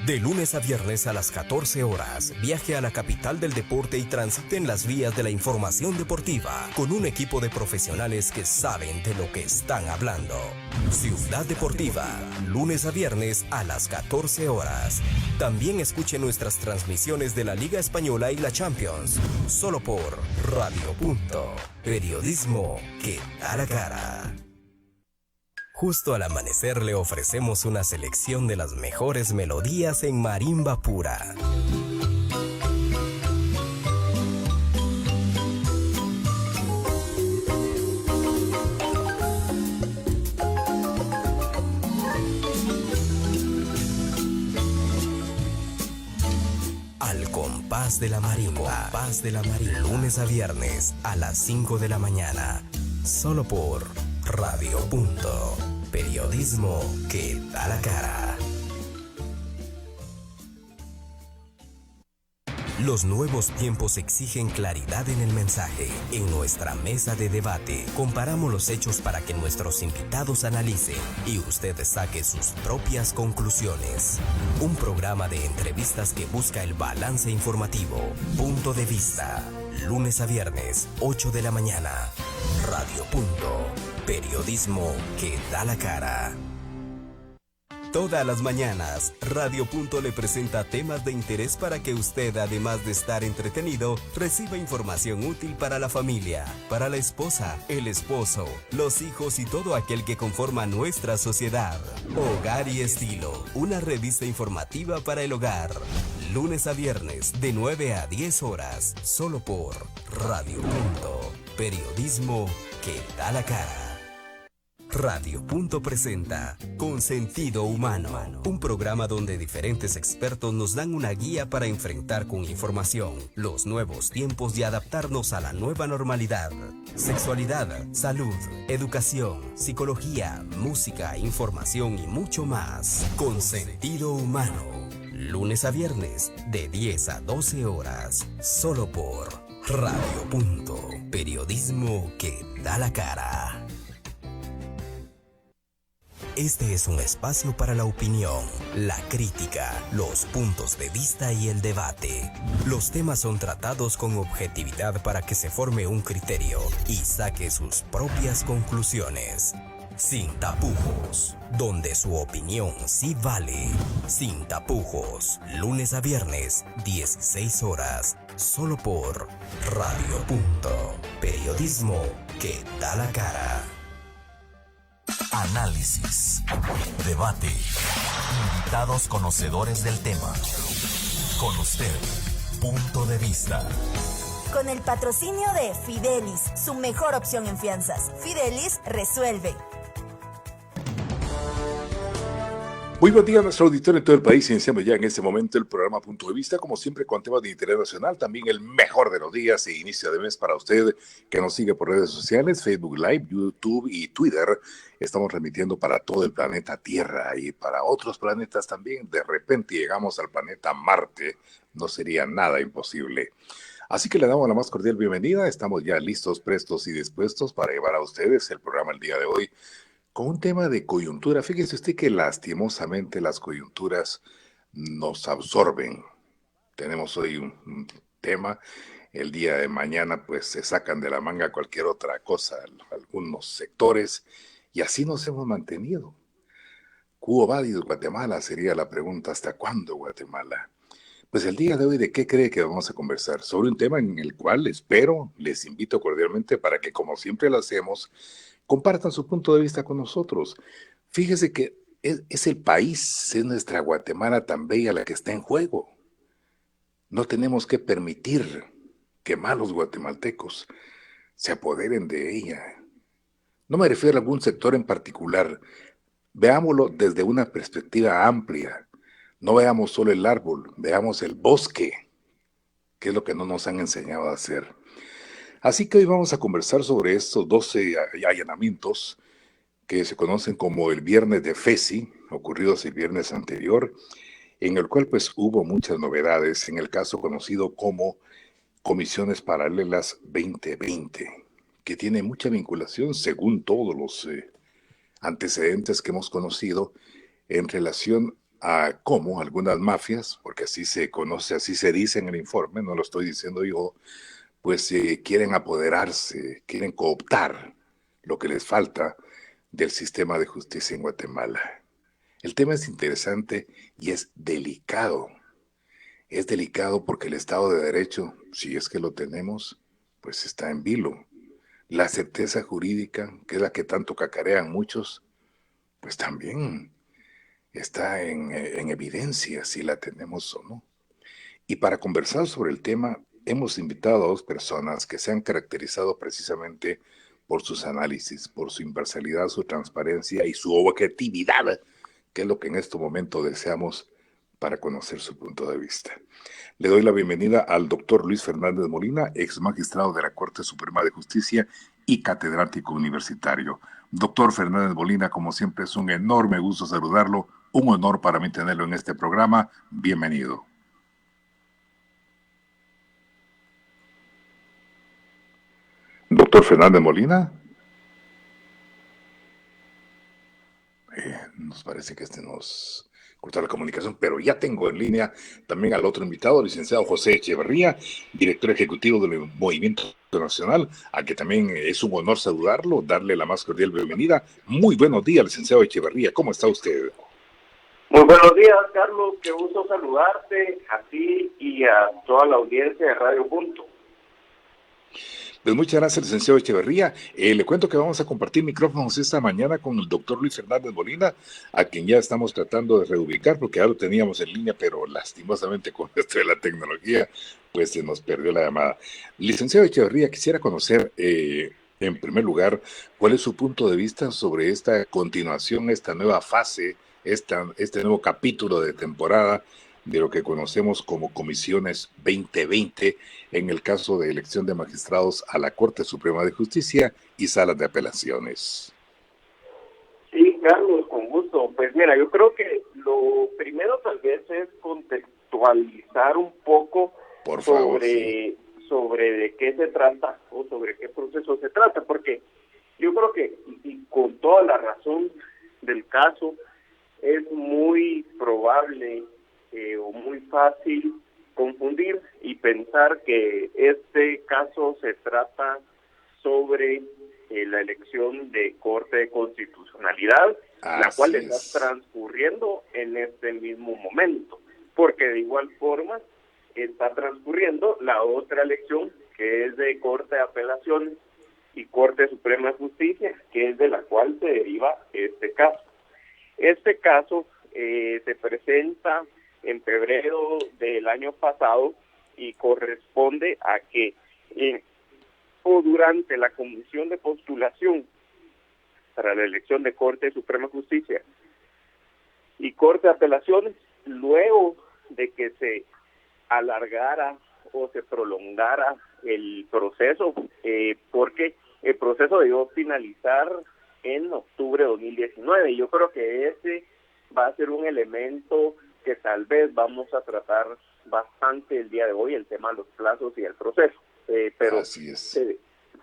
De lunes a viernes a las 14 horas, viaje a la capital del deporte y transite en las vías de la información deportiva con un equipo de profesionales que saben de lo que están hablando. Ciudad Deportiva, lunes a viernes a las 14 horas. También escuche nuestras transmisiones de la Liga Española y la Champions, solo por Radio Punto. Periodismo que da la cara. Justo al amanecer le ofrecemos una selección de las mejores melodías en marimba pura. Al compás de la marimba, lunes a viernes a las 5 de la mañana, solo por Radio Punto. Periodismo que da la cara. Los nuevos tiempos exigen claridad en el mensaje. En nuestra mesa de debate, comparamos los hechos para que nuestros invitados analicen y usted saque sus propias conclusiones. Un programa de entrevistas que busca el balance informativo. Punto de vista. Lunes a viernes, 8 de la mañana. Radio Punto. Periodismo que da la cara. Todas las mañanas, Radio Punto le presenta temas de interés para que usted, además de estar entretenido, reciba información útil para la familia, para la esposa, el esposo, los hijos y todo aquel que conforma nuestra sociedad. Hogar y Estilo, una revista informativa para el hogar. Lunes a viernes, de 9 a 10 horas, solo por Radio Punto. Periodismo que da la cara. Radio Punto presenta Con Sentido Humano, un programa donde diferentes expertos nos dan una guía para enfrentar con información los nuevos tiempos y adaptarnos a la nueva normalidad. Sexualidad, salud, educación, psicología, música, información y mucho más. Con Sentido Humano, lunes a viernes de 10 a 12 horas, solo por Radio Punto. Periodismo que da la cara. Este es un espacio para la opinión, la crítica, los puntos de vista y el debate. Los temas son tratados con objetividad para que se forme un criterio y saque sus propias conclusiones. Sin tapujos, donde su opinión sí vale. Sin tapujos, lunes a viernes, 16 horas, solo por Radio Punto. Periodismo que da la cara. Análisis, debate, invitados conocedores del tema. Con usted, punto de vista. Con el patrocinio de Fidelis, su mejor opción en fianzas. Fidelis resuelve. Muy buen día a nuestro auditorio en todo el país. Iniciamos ya en este momento el programa Punto de Vista, como siempre con temas de interés nacional, también el mejor de los días e inicio de mes para usted que nos sigue por redes sociales, Facebook Live, YouTube y Twitter. Estamos remitiendo para todo el planeta Tierra y para otros planetas también. De repente llegamos al planeta Marte, no sería nada imposible. Así que le damos la más cordial bienvenida. Estamos ya listos, prestos y dispuestos para llevar a ustedes el programa el día de hoy con un tema de coyuntura. Fíjese usted que lastimosamente las coyunturas nos absorben. Tenemos hoy un tema, el día de mañana pues se sacan de la manga cualquier otra cosa, algunos sectores, y así nos hemos mantenido. ¿Quo vadis Guatemala? Sería la pregunta, ¿hasta cuándo Guatemala? Pues el día de hoy, ¿de qué cree que vamos a conversar? Sobre un tema en el cual les invito cordialmente para que, como siempre lo hacemos, compartan su punto de vista con nosotros. Fíjese que es el país, es nuestra Guatemala tan bella la que está en juego. No tenemos que permitir que malos guatemaltecos se apoderen de ella. No me refiero a algún sector en particular. Veámoslo desde una perspectiva amplia. No veamos solo el árbol, veamos el bosque, que es lo que no nos han enseñado a hacer. Así que hoy vamos a conversar sobre estos 12 allanamientos que se conocen como el Viernes de FESI, ocurridos el viernes anterior, en el cual pues hubo muchas novedades, en el caso conocido como Comisiones Paralelas 2020, que tiene mucha vinculación, según todos los antecedentes que hemos conocido, en relación a cómo algunas mafias, porque así se conoce, así se dice en el informe, no lo estoy diciendo yo, pues quieren apoderarse, quieren cooptar lo que les falta del sistema de justicia en Guatemala. El tema es interesante y es delicado. Es delicado porque el Estado de Derecho, si es que lo tenemos, pues está en vilo. La certeza jurídica, que es la que tanto cacarean muchos, pues también está en evidencia si la tenemos o no. Y para conversar sobre el tema, hemos invitado a dos personas que se han caracterizado precisamente por sus análisis, por su imparcialidad, su transparencia y su objetividad, que es lo que en este momento deseamos para conocer su punto de vista. Le doy la bienvenida al doctor Luis Fernández Molina, ex magistrado de la Corte Suprema de Justicia y catedrático universitario. Doctor Fernández Molina, como siempre, es un enorme gusto saludarlo, un honor para mí tenerlo en este programa. Bienvenido. Doctor Fernández Molina. Nos parece que nos corta la comunicación, pero ya tengo en línea también al otro invitado, el licenciado José Echeverría, director ejecutivo del Movimiento Nacional, a que también es un honor saludarlo, darle la más cordial bienvenida. Muy buenos días, licenciado Echeverría, ¿cómo está usted? Muy buenos días, Carlos, qué gusto saludarte a ti y a toda la audiencia de Radio Punto. Pues muchas gracias, licenciado Echeverría. Le cuento que vamos a compartir micrófonos esta mañana con el doctor Luis Fernández Molina, a quien ya estamos tratando de reubicar, porque ya lo teníamos en línea, pero lastimosamente con esto de la tecnología, pues se nos perdió la llamada. Licenciado Echeverría, quisiera conocer, en primer lugar, cuál es su punto de vista sobre esta continuación, esta nueva fase, este nuevo capítulo de temporada de lo que conocemos como Comisiones 2020 en el caso de elección de magistrados a la Corte Suprema de Justicia y salas de apelaciones. Sí, Carlos, con gusto. Pues mira, yo creo que lo primero tal vez es contextualizar un poco sobre de qué se trata o sobre qué proceso se trata, porque yo creo que, y con toda la razón del caso, es muy probable o muy fácil confundir y pensar que este caso se trata sobre la elección de Corte de Constitucionalidad, la cual está transcurriendo en este mismo momento, porque de igual forma está transcurriendo la otra elección que es de Corte de Apelaciones y Corte Suprema de Justicia, que es de la cual se deriva este caso. Este caso se presenta en febrero del año pasado y corresponde a que o durante la comisión de postulación para la elección de Corte Suprema de Justicia y Corte de Apelaciones, luego de que se alargara o se prolongara el proceso, porque el proceso debió finalizar en octubre de 2019. Yo creo que ese va a ser un elemento que tal vez vamos a tratar bastante el día de hoy, el tema de los plazos y el proceso. Pero se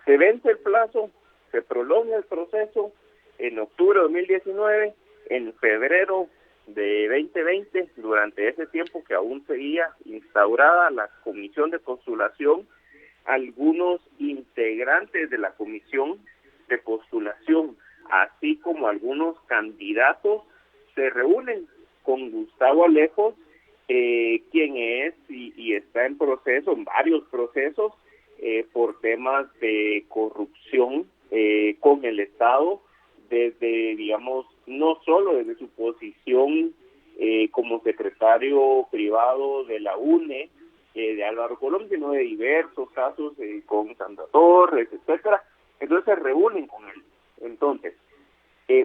vence el plazo, se prolonga el proceso en octubre de 2019, en febrero de 2020, durante ese tiempo que aún seguía instaurada la comisión de postulación, algunos integrantes de la comisión de postulación, así como algunos candidatos, se reúnen con Gustavo Alejos, quien es y está en proceso, en varios procesos, por temas de corrupción con el Estado, desde, digamos, no solo desde su posición como secretario privado de la UNE, de Álvaro Colón, sino de diversos casos con Sandra Torres, etcétera. Entonces se reúnen con él. Entonces,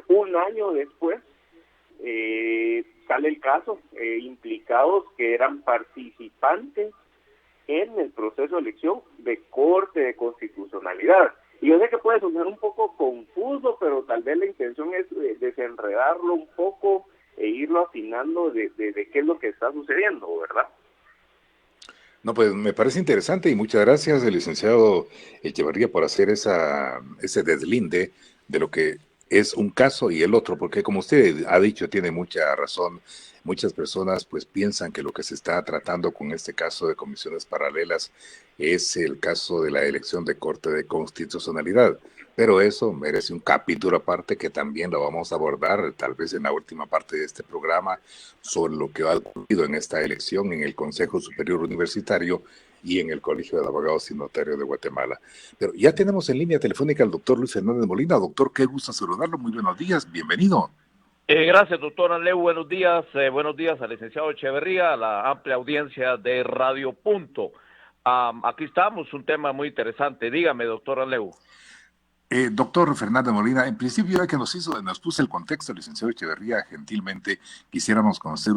un año después, sale el caso, implicados que eran participantes en el proceso de elección de Corte de Constitucionalidad. Y yo sé que puede sonar un poco confuso, pero tal vez la intención es desenredarlo un poco e irlo afinando de qué es lo que está sucediendo, ¿verdad? No, pues me parece interesante y muchas gracias, el licenciado Echeverría, por hacer ese deslinde de lo que es un caso y el otro, porque como usted ha dicho, tiene mucha razón. Muchas personas pues piensan que lo que se está tratando con este caso de comisiones paralelas es el caso de la elección de Corte de Constitucionalidad, pero eso merece un capítulo aparte que también lo vamos a abordar tal vez en la última parte de este programa sobre lo que ha ocurrido en esta elección en el Consejo Superior Universitario y en el Colegio de Abogados y Notarios de Guatemala. Pero ya tenemos en línea telefónica al doctor Luis Fernández Molina. Doctor, qué gusto saludarlo. Muy buenos días. Bienvenido. Gracias, doctor Anleu. Buenos días al licenciado Echeverría, a la amplia audiencia de Radio Punto. Aquí estamos, un tema muy interesante. Dígame, doctor Anleu. Doctor Fernández Molina, en principio, ya que nos puso el contexto, licenciado Echeverría, gentilmente quisiéramos conocer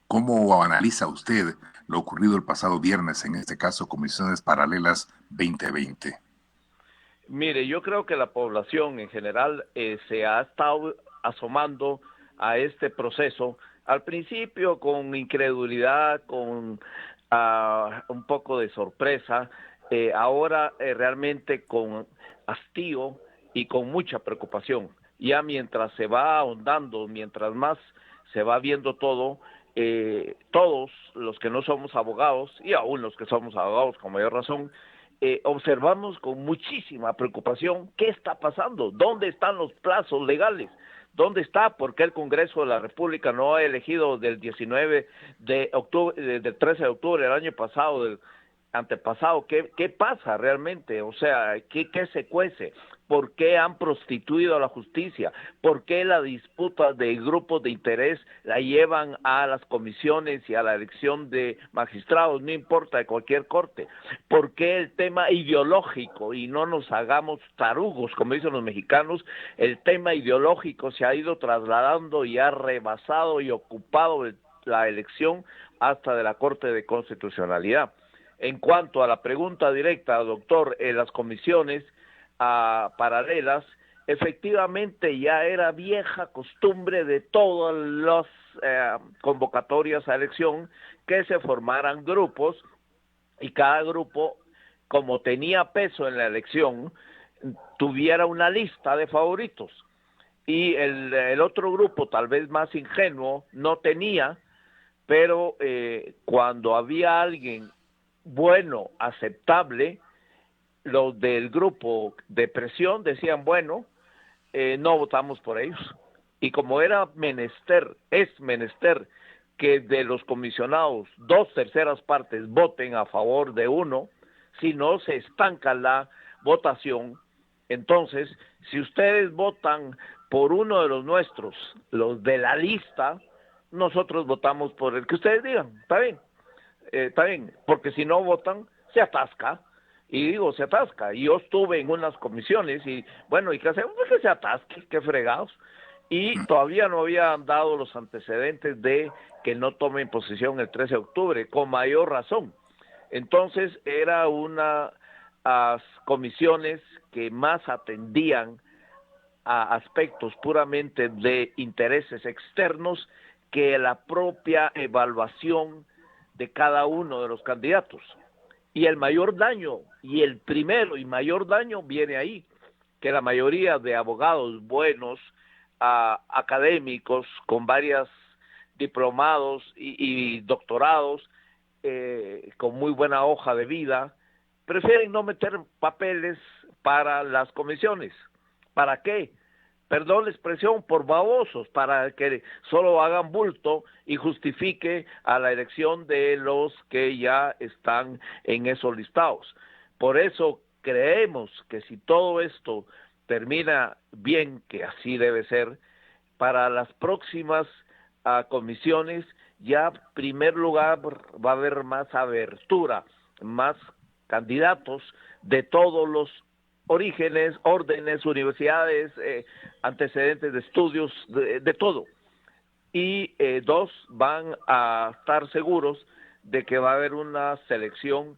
cómo analiza usted lo ocurrido el pasado viernes, en este caso, Comisiones Paralelas 2020. Mire, yo creo que la población en general se ha estado asomando a este proceso, al principio con incredulidad, con un poco de sorpresa, ahora realmente con hastío y con mucha preocupación. Ya mientras se va ahondando, mientras más se va viendo todo, todos los que no somos abogados, y aún los que somos abogados con mayor razón, observamos con muchísima preocupación qué está pasando, dónde están los plazos legales, dónde está, por qué el Congreso de la República no ha elegido del 19 de octubre, del 13 de octubre del año pasado, del antepasado, qué pasa realmente, o sea, qué se cuece, por qué han prostituido a la justicia, por qué la disputa de grupos de interés la llevan a las comisiones y a la elección de magistrados, no importa de cualquier corte, por qué el tema ideológico, y no nos hagamos tarugos, como dicen los mexicanos, el tema ideológico se ha ido trasladando y ha rebasado y ocupado la elección hasta de la Corte de Constitucionalidad. En cuanto a la pregunta directa, doctor, en las comisiones paralelas, efectivamente ya era vieja costumbre de todas las convocatorias a elección que se formaran grupos y cada grupo, como tenía peso en la elección, tuviera una lista de favoritos y el otro grupo, tal vez más ingenuo, no tenía, pero cuando había alguien bueno, aceptable, los del grupo de presión decían, bueno, no votamos por ellos. Y como es menester que de los comisionados 2/3 partes voten a favor de uno, si no se estanca la votación, entonces, si ustedes votan por uno de los nuestros, los de la lista, nosotros votamos por el que ustedes digan, está bien, porque si no votan, se atasca, y digo, se atasca, y yo estuve en unas comisiones, y bueno, ¿y qué hacemos? Pues que se atasque, qué fregados, y todavía no habían dado los antecedentes de que no tomen posesión el 13 de octubre, con mayor razón. Entonces, era una comisiones que más atendían a aspectos puramente de intereses externos que la propia evaluación de cada uno de los candidatos. Y el mayor daño, y el primero y mayor daño viene ahí, que la mayoría de abogados buenos, académicos, con varios diplomados y doctorados, con muy buena hoja de vida, prefieren no meter papeles para las comisiones. ¿Para qué? Perdón la expresión, por babosos, para que solo hagan bulto y justifique a la elección de los que ya están en esos listados. Por eso creemos que si todo esto termina bien, que así debe ser, para las próximas comisiones ya en primer lugar va a haber más abertura, más candidatos de todos los orígenes, órdenes, universidades, antecedentes de estudios, de todo. Y dos, van a estar seguros de que va a haber una selección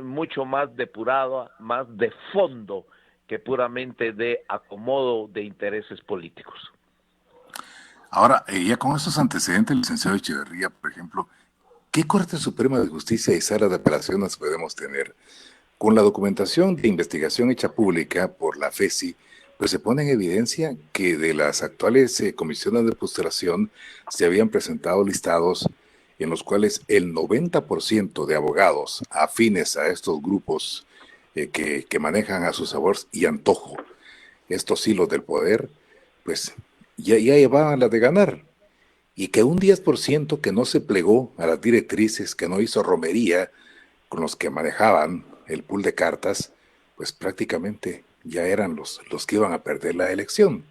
mucho más depurada, más de fondo, que puramente de acomodo de intereses políticos. Ahora, ya con esos antecedentes, licenciado Echeverría, por ejemplo, ¿qué Corte Suprema de Justicia y Sala de Apelaciones podemos tener? Con la documentación de investigación hecha pública por la FESI, pues se pone en evidencia que de las actuales comisiones de postulación se habían presentado listados en los cuales el 90% de abogados afines a estos grupos que manejan a su sabor y antojo estos hilos del poder, pues ya llevaban la de ganar. Y que un 10% que no se plegó a las directrices, que no hizo romería con los que manejaban el pool de cartas, pues prácticamente ya eran los que iban a perder la elección.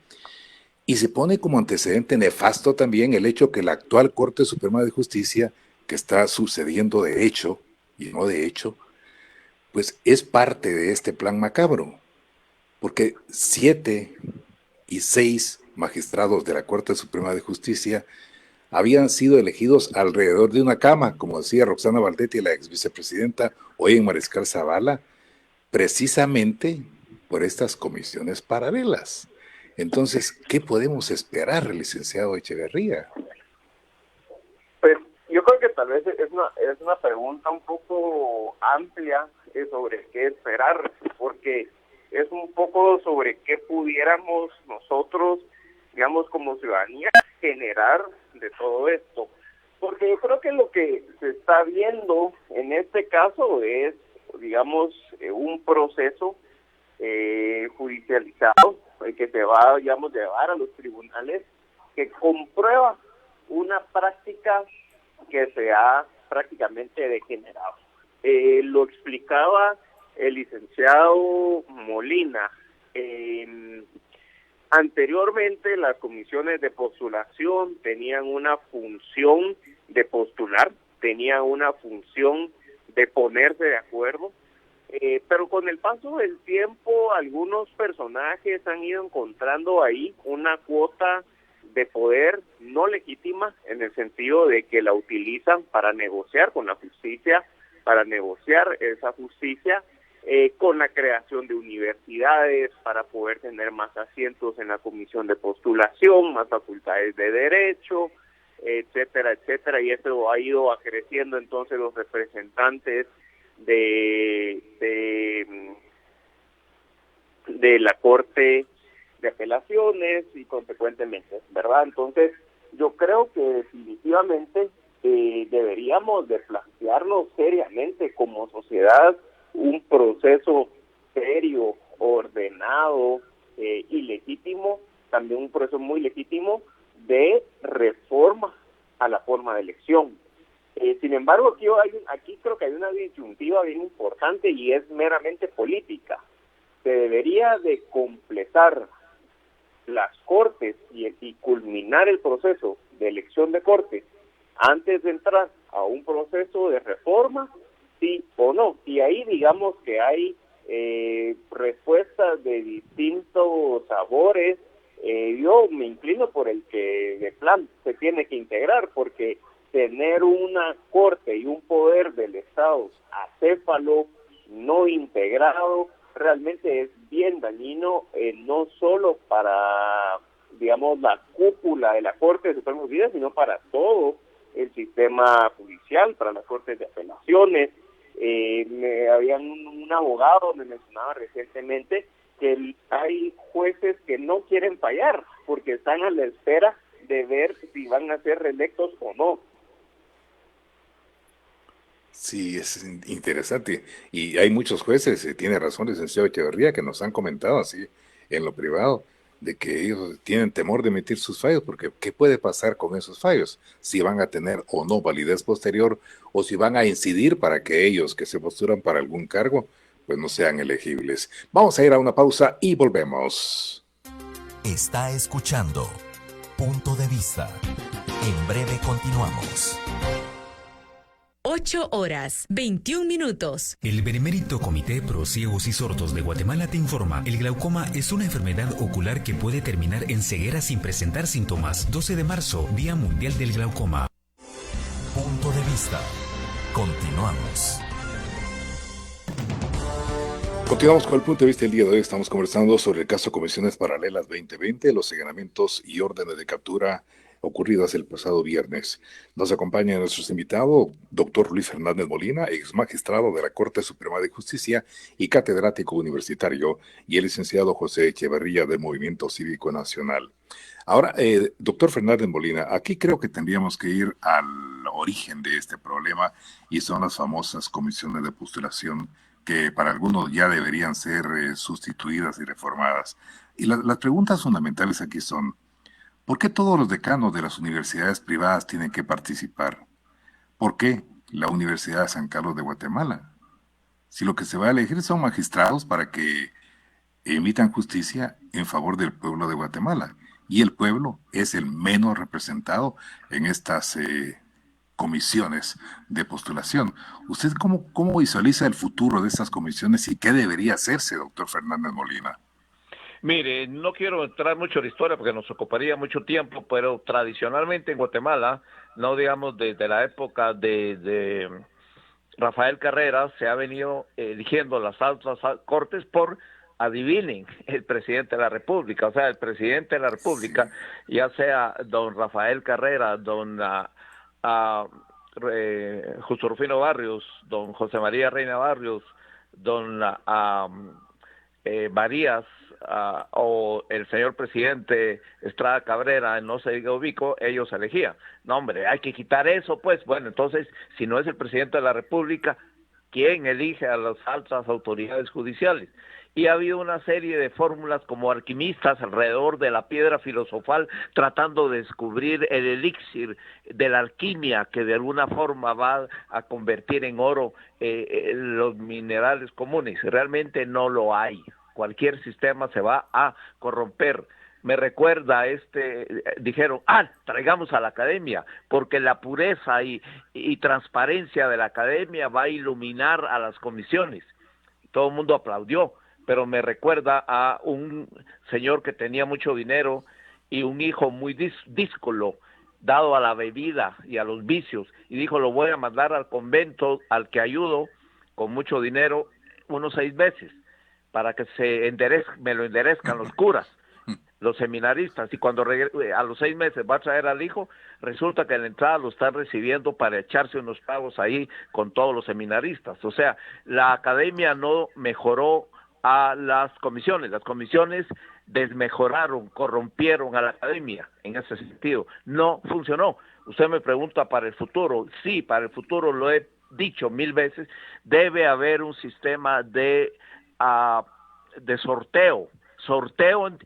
Y se pone como antecedente nefasto también el hecho que la actual Corte Suprema de Justicia, que está sucediendo de hecho y no de hecho, pues es parte de este plan macabro, porque 7 y 6 magistrados de la Corte Suprema de Justicia habían sido elegidos alrededor de una cama, como decía Roxana Valdetti, la ex vicepresidenta, hoy en Mariscal Zavala, precisamente por estas comisiones paralelas. Entonces, ¿qué podemos esperar, licenciado Echeverría? Pues yo creo que tal vez es una pregunta un poco amplia sobre qué esperar, porque es un poco sobre qué pudiéramos nosotros, digamos, como ciudadanía, generar de todo esto. Porque yo creo que lo que se está viendo en este caso es, digamos, un proceso judicializado que se va, digamos, llevar a los tribunales, que comprueba una práctica que se ha prácticamente degenerado. Lo explicaba el licenciado Molina. Anteriormente las comisiones de postulación tenían una función de postular, tenían una función de ponerse de acuerdo, pero con el paso del tiempo algunos personajes han ido encontrando ahí una cuota de poder no legítima, en el sentido de que la utilizan para negociar con la justicia, para negociar esa justicia con la creación de universidades, para poder tener más asientos en la comisión de postulación, más facultades de derecho, etcétera, etcétera, y eso ha ido acreciendo entonces los representantes de la Corte de Apelaciones y consecuentemente, ¿verdad? Entonces, yo creo que definitivamente deberíamos de plantearnos seriamente como sociedad un proceso serio, ordenado y legítimo, también un proceso muy legítimo de reforma a la forma de elección. Sin embargo, aquí creo que hay una disyuntiva bien importante y es meramente política. Se debería de completar las cortes y culminar el proceso de elección de cortes antes de entrar a un proceso de reforma, sí o no. Y ahí digamos que hay respuestas de distintos sabores. Yo me inclino por el que de plan se tiene que integrar, porque tener una corte y un poder del Estado acéfalo, no integrado, realmente es bien dañino, no solo para, digamos, la cúpula de la Corte de Suprema Justicia, sino para todo el sistema judicial, para las cortes de apelaciones. Había un abogado me mencionaba recientemente que hay jueces que no quieren fallar porque están a la espera de ver si van a ser reelectos o no. Sí, es interesante. Y hay muchos jueces, tiene razón, licenciado Echeverría, que nos han comentado así en lo privado, de que ellos tienen temor de emitir sus fallos, porque ¿qué puede pasar con esos fallos? Si van a tener o no validez posterior, o si van a incidir para que ellos que se postulan para algún cargo, pues no sean elegibles. Vamos a ir a una pausa y volvemos. Está escuchando Punto de Vista. En breve continuamos. 8:21. El Benemérito Comité Pro Ciegos y Sordos de Guatemala te informa: el glaucoma es una enfermedad ocular que puede terminar en ceguera sin presentar síntomas. 12 de marzo, Día Mundial del Glaucoma. Punto de Vista. Continuamos. Continuamos con el punto de vista del día de hoy. Estamos conversando sobre el caso Comisiones Paralelas 2020, los señalamientos y órdenes de captura ocurridas el pasado viernes. Nos acompaña nuestro invitado, doctor Luis Fernández Molina, ex magistrado de la Corte Suprema de Justicia y catedrático universitario, y el licenciado José Echeverría del Movimiento Cívico Nacional. Ahora, doctor Fernández Molina, aquí creo que tendríamos que ir al origen de este problema, y son las famosas comisiones de postulación que para algunos ya deberían ser sustituidas y reformadas. Y las preguntas fundamentales aquí son: ¿por qué todos los decanos de las universidades privadas tienen que participar? ¿Por qué la Universidad de San Carlos de Guatemala? Si lo que se va a elegir son magistrados para que emitan justicia en favor del pueblo de Guatemala, y el pueblo es el menos representado en estas comisiones de postulación. ¿Usted cómo visualiza el futuro de estas comisiones y qué debería hacerse, doctor Fernández Molina? Mire, no quiero entrar mucho en la historia porque nos ocuparía mucho tiempo, pero tradicionalmente en Guatemala, no digamos desde la época de Rafael Carrera, se ha venido eligiendo las altas cortes por, adivinen, el presidente de la República. O sea, el presidente de la República, sí, ya sea don Rafael Carrera, don Justo Rufino Barrios, don José María Reina Barrios, don Marías, o el señor presidente Estrada Cabrera, no se diga ubico, ellos elegían. No, hombre, hay que quitar eso, pues. Bueno, entonces, si no es el presidente de la República, ¿quién elige a las altas autoridades judiciales? Y ha habido una serie de fórmulas como alquimistas alrededor de la piedra filosofal, tratando de descubrir el elixir de la alquimia que de alguna forma va a convertir en oro los minerales comunes. Realmente no lo hay. Cualquier sistema se va a corromper. Me recuerda dijeron, traigamos a la academia, porque la pureza y transparencia de la academia va a iluminar a las comisiones. Todo el mundo aplaudió, pero me recuerda a un señor que tenía mucho dinero y un hijo muy díscolo, dado a la bebida y a los vicios, y dijo, lo voy a mandar al convento al que ayudo con mucho dinero unos 6 meses, para que me lo enderezcan los curas, los seminaristas, y cuando a los 6 meses va a traer al hijo, resulta que en la entrada lo están recibiendo para echarse unos pagos ahí con todos los seminaristas. O sea, la academia no mejoró a las comisiones desmejoraron, corrompieron a la academia en ese sentido, no funcionó. Usted me pregunta para el futuro, sí, para el futuro lo he dicho 1000 veces, debe haber un sistema de sorteo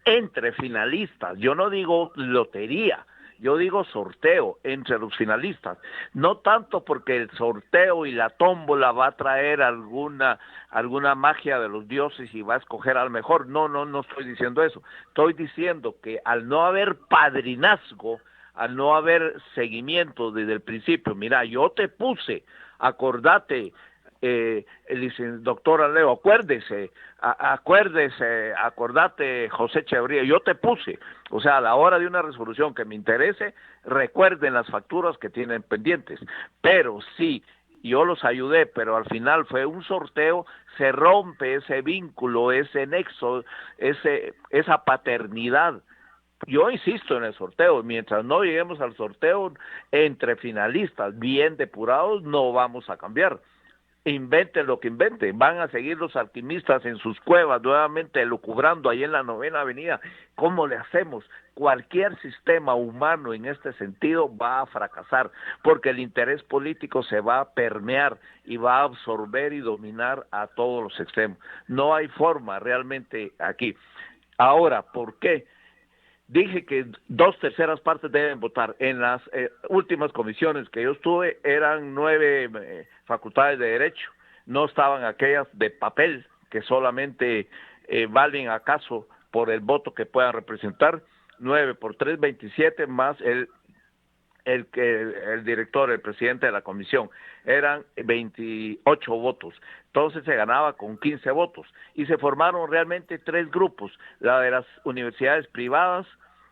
entre finalistas. Yo no digo lotería, yo digo sorteo entre los finalistas, no tanto porque el sorteo y la tómbola va a traer alguna magia de los dioses y va a escoger al mejor. No estoy diciendo eso. Estoy diciendo que al no haber padrinazgo, al no haber seguimiento desde el principio, mira, yo te puse, acordate, el doctor Aleo, acordate, José Echeverría, yo te puse, o sea, a la hora de una resolución que me interese, recuerden las facturas que tienen pendientes, pero sí, yo los ayudé, pero al final fue un sorteo, se rompe ese vínculo, ese nexo, esa paternidad. Yo insisto en el sorteo, mientras no lleguemos al sorteo entre finalistas bien depurados, no vamos a cambiar. Inventen lo que inventen, van a seguir los alquimistas en sus cuevas nuevamente lucubrando ahí en la 9ª Avenida. ¿Cómo le hacemos? Cualquier sistema humano en este sentido va a fracasar, porque el interés político se va a permear y va a absorber y dominar a todos los extremos. No hay forma realmente aquí. Ahora, ¿por qué? Dije que 2/3 partes deben votar. En las últimas comisiones que yo estuve eran 9 facultades de derecho. No estaban aquellas de papel que solamente valen acaso por el voto que puedan representar. 9 por 3, 27 más el director, el presidente de la comisión. Eran 28 votos. Entonces se ganaba con 15 votos. Y se formaron realmente 3 grupos. La de las universidades privadas,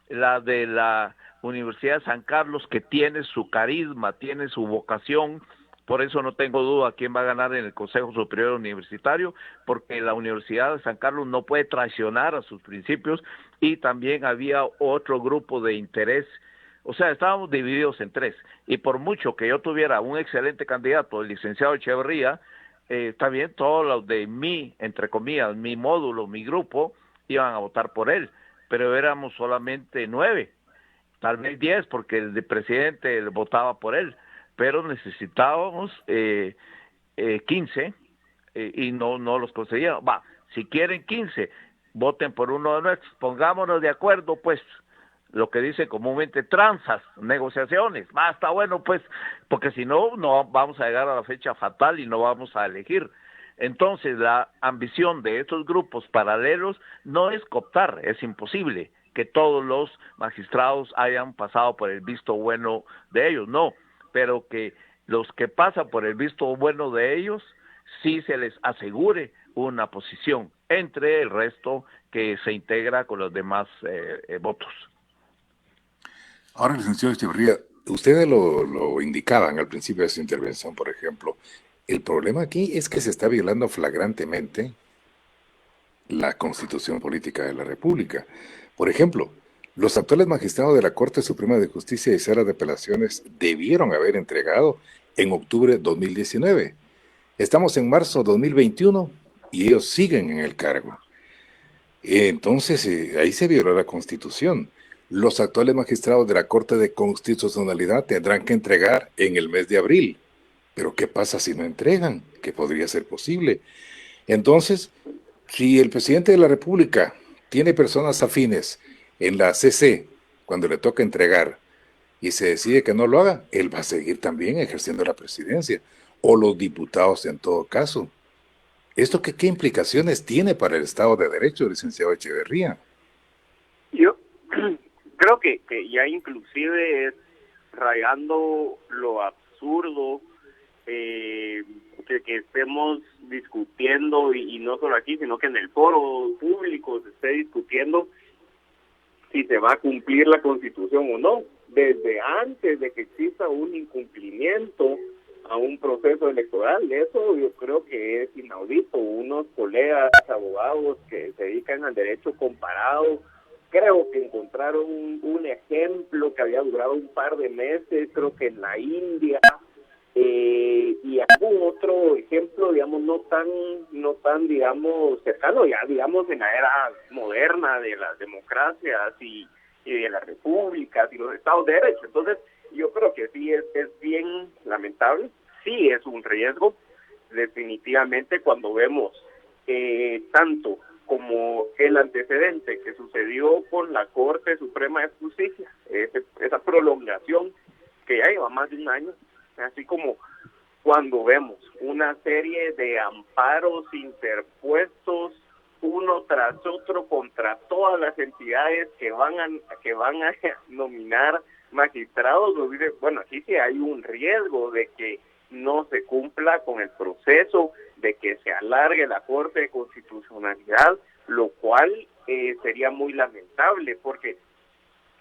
la de la Universidad de San Carlos, que tiene su carisma, tiene su vocación. Por eso no tengo duda quién va a ganar en el Consejo Superior Universitario, porque la Universidad de San Carlos no puede traicionar a sus principios. Y también había otro grupo de interés, O sea, estábamos divididos en 3. Y por mucho que yo tuviera un excelente candidato, el licenciado Echeverría, también todos los de mi, entre comillas, mi módulo, mi grupo, iban a votar por él. Pero éramos solamente 9, tal vez 10, porque el de presidente votaba por él. Pero necesitábamos 15 y no los conseguíamos. Si quieren 15, voten por uno de nuestros, pongámonos de acuerdo, pues, lo que dice comúnmente tranzas, negociaciones, está bueno, pues, porque si no vamos a llegar a la fecha fatal y no vamos a elegir. Entonces, la ambición de estos grupos paralelos no es cooptar, es imposible que todos los magistrados hayan pasado por el visto bueno de ellos, no, pero que los que pasan por el visto bueno de ellos, sí se les asegure una posición entre el resto que se integra con los demás votos. Ahora, licenciado Echeverría, ustedes lo indicaban al principio de su intervención, por ejemplo, el problema aquí es que se está violando flagrantemente la Constitución Política de la República. Por ejemplo, los actuales magistrados de la Corte Suprema de Justicia y Sala de Apelaciones debieron haber entregado en octubre de 2019. Estamos en marzo de 2021 y ellos siguen en el cargo. Entonces, ahí se violó la Constitución. Los actuales magistrados de la Corte de Constitucionalidad tendrán que entregar en el mes de abril. Pero ¿qué pasa si no entregan? ¿Qué podría ser posible? Entonces, si el presidente de la República tiene personas afines en la CC cuando le toca entregar y se decide que no lo haga, él va a seguir también ejerciendo la presidencia, o los diputados en todo caso. ¿Esto qué implicaciones tiene para el Estado de Derecho, licenciado Echeverría? Yo creo que ya inclusive es rayando lo absurdo que estemos discutiendo, y no solo aquí, sino que en el foro público se esté discutiendo si se va a cumplir la Constitución o no, desde antes de que exista un incumplimiento a un proceso electoral. Eso yo creo que es inaudito. Unos colegas abogados que se dedican al derecho comparado, creo que encontraron un ejemplo que había durado un par de meses, creo que en la India, y algún otro ejemplo, digamos, no tan digamos cercano, ya digamos en la era moderna de las democracias y de las repúblicas y los estados de derecho. Entonces yo creo que sí es bien lamentable, sí es un riesgo definitivamente cuando vemos tanto como el antecedente que sucedió con la Corte Suprema de Justicia, esa prolongación que ya lleva más de un año, así como cuando vemos una serie de amparos interpuestos uno tras otro contra todas las entidades que van a nominar magistrados. Bueno, aquí sí hay un riesgo de que no se cumpla con el proceso, de que se alargue la Corte de Constitucionalidad, lo cual sería muy lamentable, porque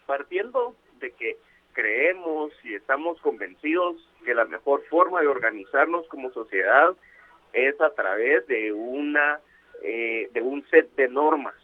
partiendo de que creemos y estamos convencidos que la mejor forma de organizarnos como sociedad es a través de un set de normas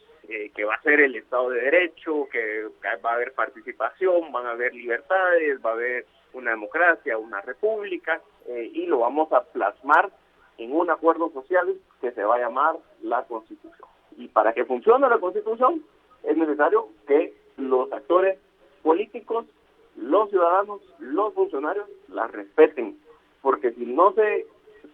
que va a ser el Estado de Derecho, que va a haber participación, van a haber libertades, va a haber una democracia, una república, y lo vamos a plasmar en un acuerdo social que se va a llamar la Constitución. Y para que funcione la Constitución es necesario que los actores políticos, los ciudadanos, los funcionarios la respeten, porque si no se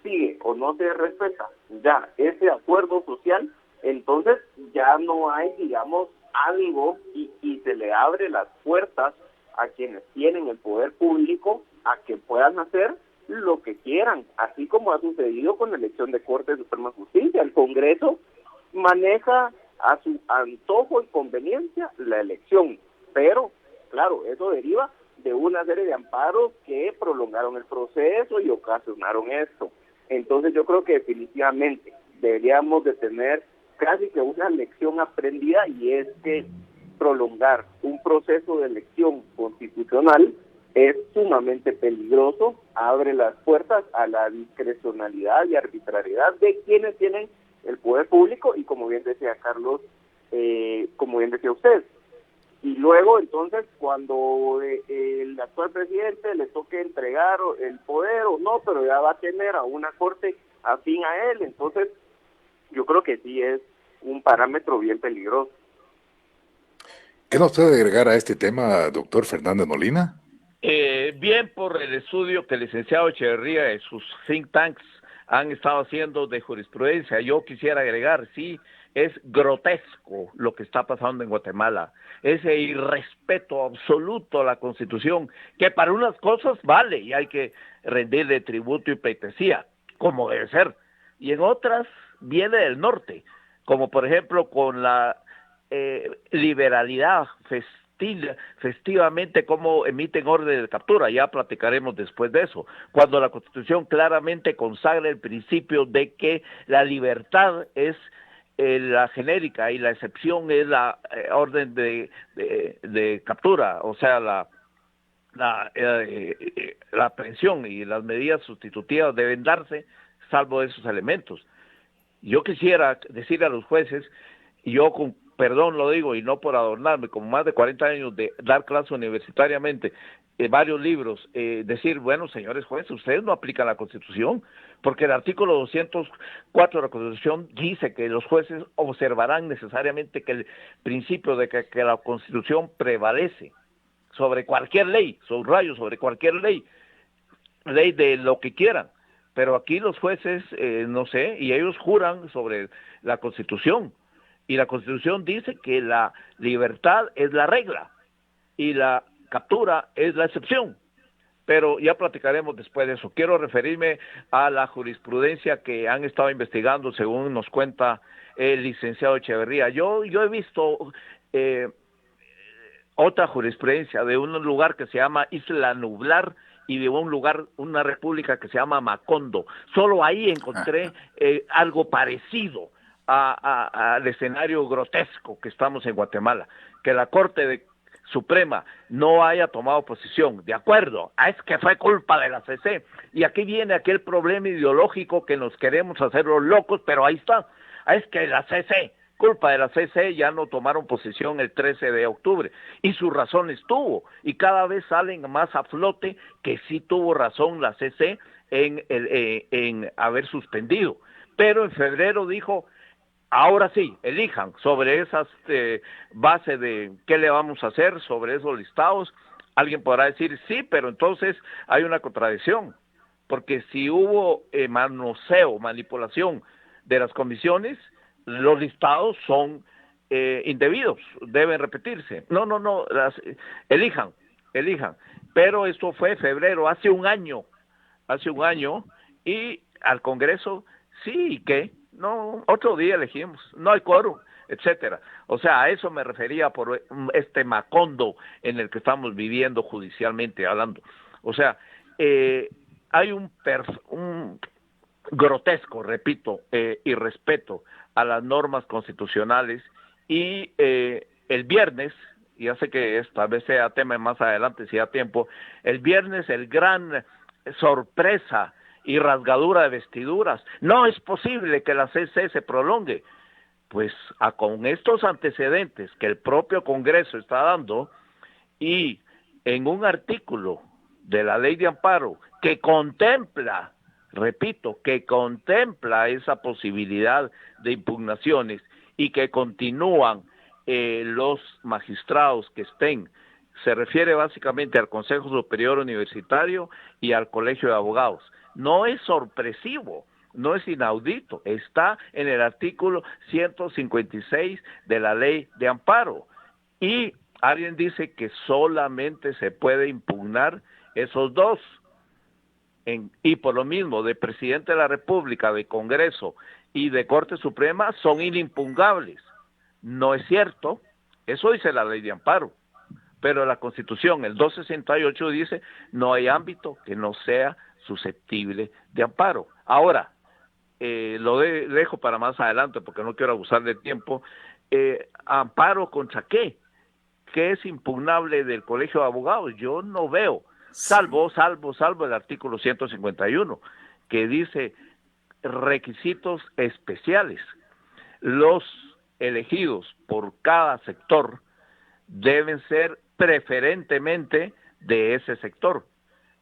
sigue o no se respeta ya ese acuerdo social, entonces ya no hay, digamos, algo y se le abre las puertas a quienes tienen el poder público a que puedan hacer lo que quieran, así como ha sucedido con la elección de Corte Suprema de Justicia. El Congreso maneja a su antojo y conveniencia la elección, pero claro, eso deriva de una serie de amparos que prolongaron el proceso y ocasionaron esto. Entonces yo creo que definitivamente deberíamos de tener casi que una lección aprendida, y es que prolongar un proceso de elección constitucional es sumamente peligroso, abre las puertas a la discrecionalidad y arbitrariedad de quienes tienen el poder público, y como bien decía Carlos, como bien decía usted, y luego entonces cuando el actual presidente le toque entregar el poder o no, pero ya va a tener a una corte afín a él, entonces yo creo que sí es un parámetro bien peligroso. ¿Qué nos puede agregar a este tema, doctor Fernández Molina? Bien por el estudio que el licenciado Echeverría y sus think tanks han estado haciendo de jurisprudencia. Yo quisiera agregar, sí, es grotesco lo que está pasando en Guatemala, ese irrespeto absoluto a la Constitución, que para unas cosas vale y hay que rendirle tributo y pleitesía, como debe ser, y en otras viene del norte, como por ejemplo con la liberalidad festivamente como emiten órdenes de captura, ya platicaremos después de eso, cuando la Constitución claramente consagra el principio de que la libertad es la genérica y la excepción es la orden de captura, o sea, la aprehensión y las medidas sustitutivas deben darse salvo esos elementos. Yo quisiera decir a los jueces, y yo con perdón lo digo y no por adornarme, como más de 40 años de dar clase universitariamente, varios libros, decir, bueno, señores jueces, ustedes no aplican la Constitución, porque el artículo 204 de la Constitución dice que los jueces observarán necesariamente que el principio de que la Constitución prevalece sobre cualquier ley, subrayo, sobre cualquier ley de lo que quieran, pero aquí los jueces, no sé, y ellos juran sobre la Constitución, y la Constitución dice que la libertad es la regla y la captura es la excepción, pero ya platicaremos después de eso. Quiero referirme a la jurisprudencia que han estado investigando, según nos cuenta el licenciado Echeverría. Yo he visto otra jurisprudencia de un lugar que se llama Isla Nublar y de un lugar, una república que se llama Macondo. Solo ahí encontré algo parecido al escenario grotesco que estamos en Guatemala, que la Corte Suprema no haya tomado posición, de acuerdo, es que fue culpa de la CC, y aquí viene aquel problema ideológico que nos queremos hacer los locos, pero ahí está, es que la CC, culpa de la CC, ya no tomaron posición el 13 de octubre, y sus razones tuvo, y cada vez salen más a flote que sí tuvo razón la CC en haber suspendido, pero en febrero dijo, ahora sí, elijan sobre esas bases de qué le vamos a hacer, sobre esos listados. Alguien podrá decir, sí, pero entonces hay una contradicción, porque si hubo manoseo, manipulación de las comisiones, los listados son indebidos, deben repetirse. No, elijan. Pero esto fue febrero, hace un año, y al Congreso, sí, ¿y qué? No, otro día elegimos, no hay quórum, etcétera. O sea, a eso me refería por este Macondo en el que estamos viviendo judicialmente hablando. O sea, hay un grotesco, repito, irrespeto a las normas constitucionales y el viernes, ya sé que tal vez sea tema más adelante si da tiempo, el viernes el gran sorpresa y rasgadura de vestiduras. No es posible que la CC se prolongue. Pues con estos antecedentes que el propio Congreso está dando y en un artículo de la Ley de Amparo que contempla, repito, que contempla esa posibilidad de impugnaciones y que continúan los magistrados que estén, se refiere básicamente al Consejo Superior Universitario y al Colegio de Abogados. No es sorpresivo, no es inaudito, está en el artículo 156 de la Ley de Amparo. Y alguien dice que solamente se puede impugnar esos dos. Y por lo mismo, de Presidente de la República, de Congreso y de Corte Suprema son inimpugnables. No es cierto, eso dice la Ley de Amparo. Pero la Constitución, el 268, dice no hay ámbito que no sea susceptible de amparo. Ahora, lo dejo para más adelante porque no quiero abusar del tiempo. ¿Amparo contra qué? ¿Qué es impugnable del Colegio de Abogados? Yo no veo, salvo el artículo 151, que dice requisitos especiales. Los elegidos por cada sector deben ser preferentemente de ese sector.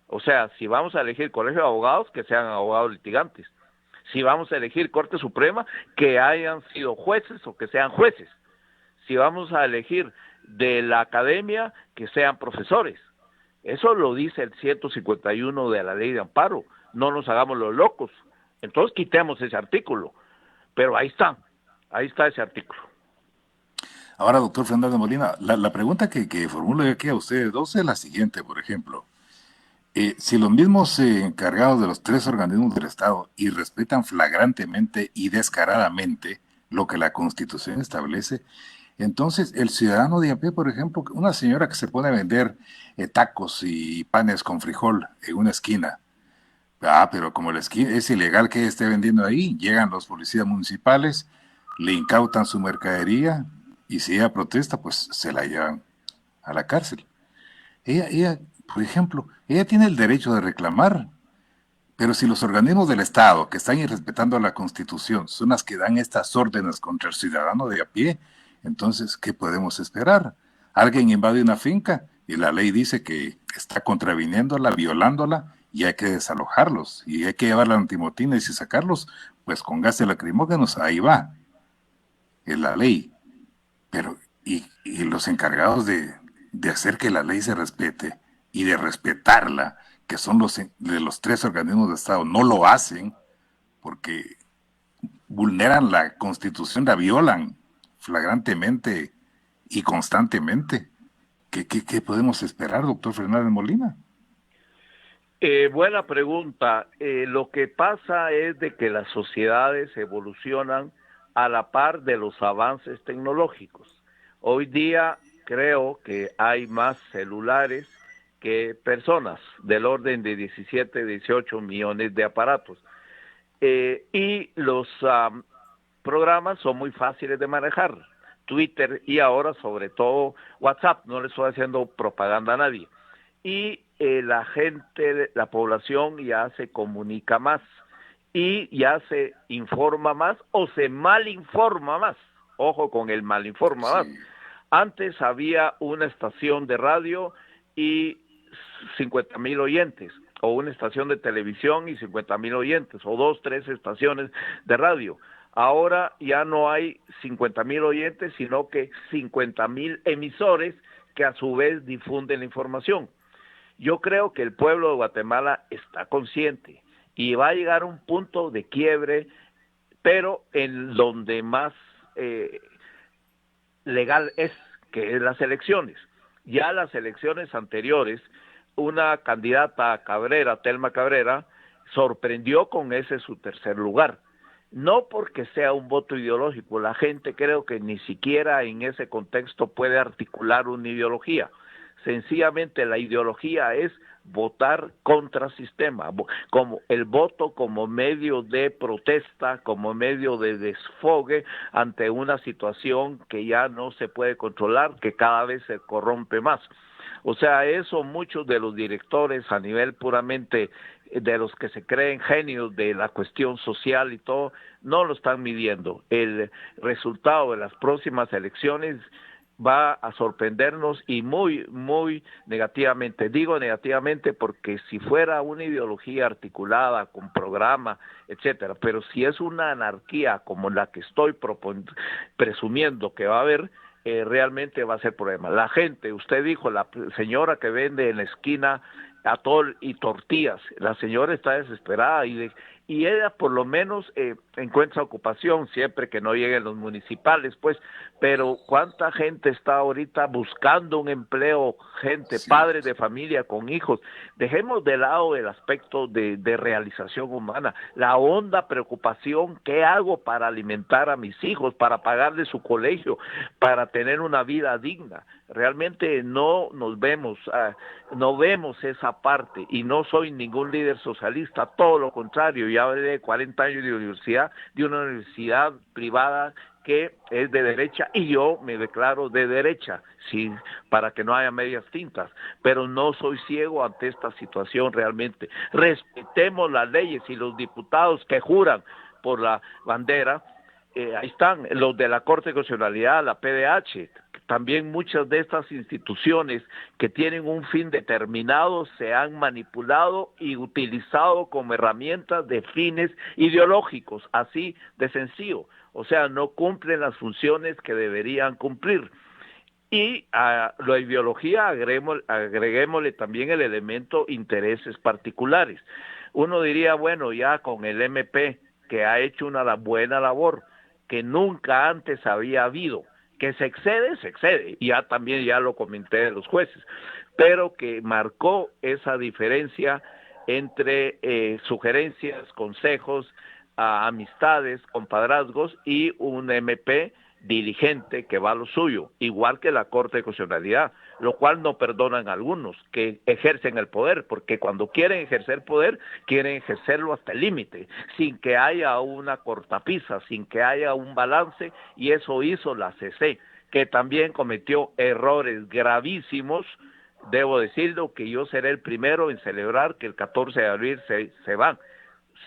O sea, si vamos a elegir colegio de abogados, que sean abogados litigantes. Si vamos a elegir Corte Suprema, que hayan sido jueces o que sean jueces. Si vamos a elegir de la academia, que sean profesores. Eso lo dice el 151 de la Ley de Amparo. No nos hagamos los locos. Entonces quitemos ese artículo. Pero ahí está ese artículo. Ahora, doctor Fernández Molina, la pregunta que formulo yo aquí a ustedes dos es la siguiente, por ejemplo. Si los mismos encargados de los 3 organismos del Estado y respetan flagrantemente y descaradamente lo que la Constitución establece, entonces el ciudadano de a pie, por ejemplo, una señora que se pone a vender tacos y panes con frijol en una esquina, pero como la esquina es ilegal que esté vendiendo ahí, llegan los policías municipales, le incautan su mercadería y si ella protesta, pues se la llevan a la cárcel. Ella, por ejemplo, ella tiene el derecho de reclamar, pero si los organismos del Estado que están irrespetando la Constitución son las que dan estas órdenes contra el ciudadano de a pie, entonces, ¿qué podemos esperar? Alguien invade una finca y la ley dice que está contraviniéndola, violándola, y hay que desalojarlos, y hay que llevar la antimotines y sacarlos, pues con gases lacrimógenos, ahí va, es la ley. Pero, y los encargados de hacer que la ley se respete y de respetarla, que son de los 3 organismos de Estado, no lo hacen porque vulneran la Constitución, la violan flagrantemente y constantemente. ¿Qué podemos esperar, doctor Fernández Molina? Buena pregunta. Lo que pasa es de que las sociedades evolucionan a la par de los avances tecnológicos. Hoy día creo que hay más celulares que personas, del orden de 17, 18 millones de aparatos. Y los programas son muy fáciles de manejar. Twitter y ahora sobre todo WhatsApp, no le estoy haciendo propaganda a nadie. Y la gente, la población ya se comunica más y ya se informa más o se malinforma más. Ojo con el malinforma más. Antes había una estación de radio y 50,000 oyentes, o una estación de televisión y 50,000 oyentes, o 2, 3 estaciones de radio. Ahora ya no hay 50,000 oyentes, sino que 50,000 emisores que a su vez difunden la información. Yo creo que el pueblo de Guatemala está consciente y va a llegar a un punto de quiebre, pero en donde más legal es, que es las elecciones. Ya las elecciones anteriores, una candidata Cabrera, Telma Cabrera, sorprendió con ese su tercer lugar. No porque sea un voto ideológico, la gente creo que ni siquiera en ese contexto puede articular una ideología. Sencillamente la ideología es votar contra sistema, como el voto como medio de protesta, como medio de desfogue ante una situación que ya no se puede controlar, que cada vez se corrompe más. O sea, eso muchos de los directores a nivel puramente de los que se creen genios de la cuestión social y todo, no lo están midiendo. El resultado de las próximas elecciones va a sorprendernos y muy, muy negativamente. Digo negativamente porque si fuera una ideología articulada con programa, etcétera, pero si es una anarquía como la que estoy presumiendo que va a haber, realmente va a ser problema. La gente, usted dijo, la señora que vende en la esquina atol y tortillas, la señora está desesperada y ella por lo menos encuentra ocupación siempre que no lleguen los municipales, pues, pero ¿cuánta gente está ahorita buscando un empleo? Gente, sí, padres de familia con hijos. Dejemos de lado el aspecto de realización humana, la honda preocupación, ¿qué hago para alimentar a mis hijos, para pagarles su colegio, para tener una vida digna? Realmente no nos vemos, no vemos esa parte, y no soy ningún líder socialista, todo lo contrario. Ya hablé de 40 años de universidad, de una universidad privada que es de derecha, y yo me declaro de derecha, sí, para que no haya medias tintas, pero no soy ciego ante esta situación realmente. Respetemos las leyes, y los diputados que juran por la bandera, ahí están los de la Corte de Constitucionalidad, la PDH. También muchas de estas instituciones que tienen un fin determinado se han manipulado y utilizado como herramientas de fines ideológicos, así de sencillo. O sea, no cumplen las funciones que deberían cumplir. Y a la ideología agreguémosle también el elemento intereses particulares. Uno diría, bueno, ya con el MP, que ha hecho una buena labor, que nunca antes había habido, que se excede, y ya lo comenté de los jueces, pero que marcó esa diferencia entre sugerencias, consejos, amistades, compadrazgos y un MP diligente que va a lo suyo, igual que la Corte de Constitucionalidad, lo cual no perdonan algunos que ejercen el poder, porque cuando quieren ejercer poder, quieren ejercerlo hasta el límite, sin que haya una cortapisa, sin que haya un balance, y eso hizo la CC, que también cometió errores gravísimos. Debo decirlo, que yo seré el primero en celebrar que el 14 de abril se van,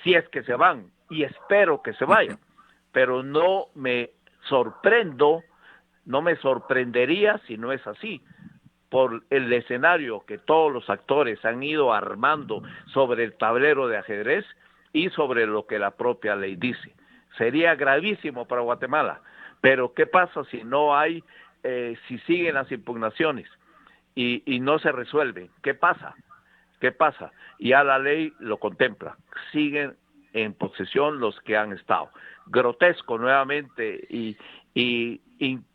si es que se van, y espero que se vayan, pero no me sorprendería si no es así, por el escenario que todos los actores han ido armando sobre el tablero de ajedrez y sobre lo que la propia ley dice. Sería gravísimo para Guatemala, pero ¿qué pasa si no hay, si siguen las impugnaciones y no se resuelven? ¿Qué pasa? Ya la ley lo contempla, siguen en posesión los que han estado. Grotesco nuevamente y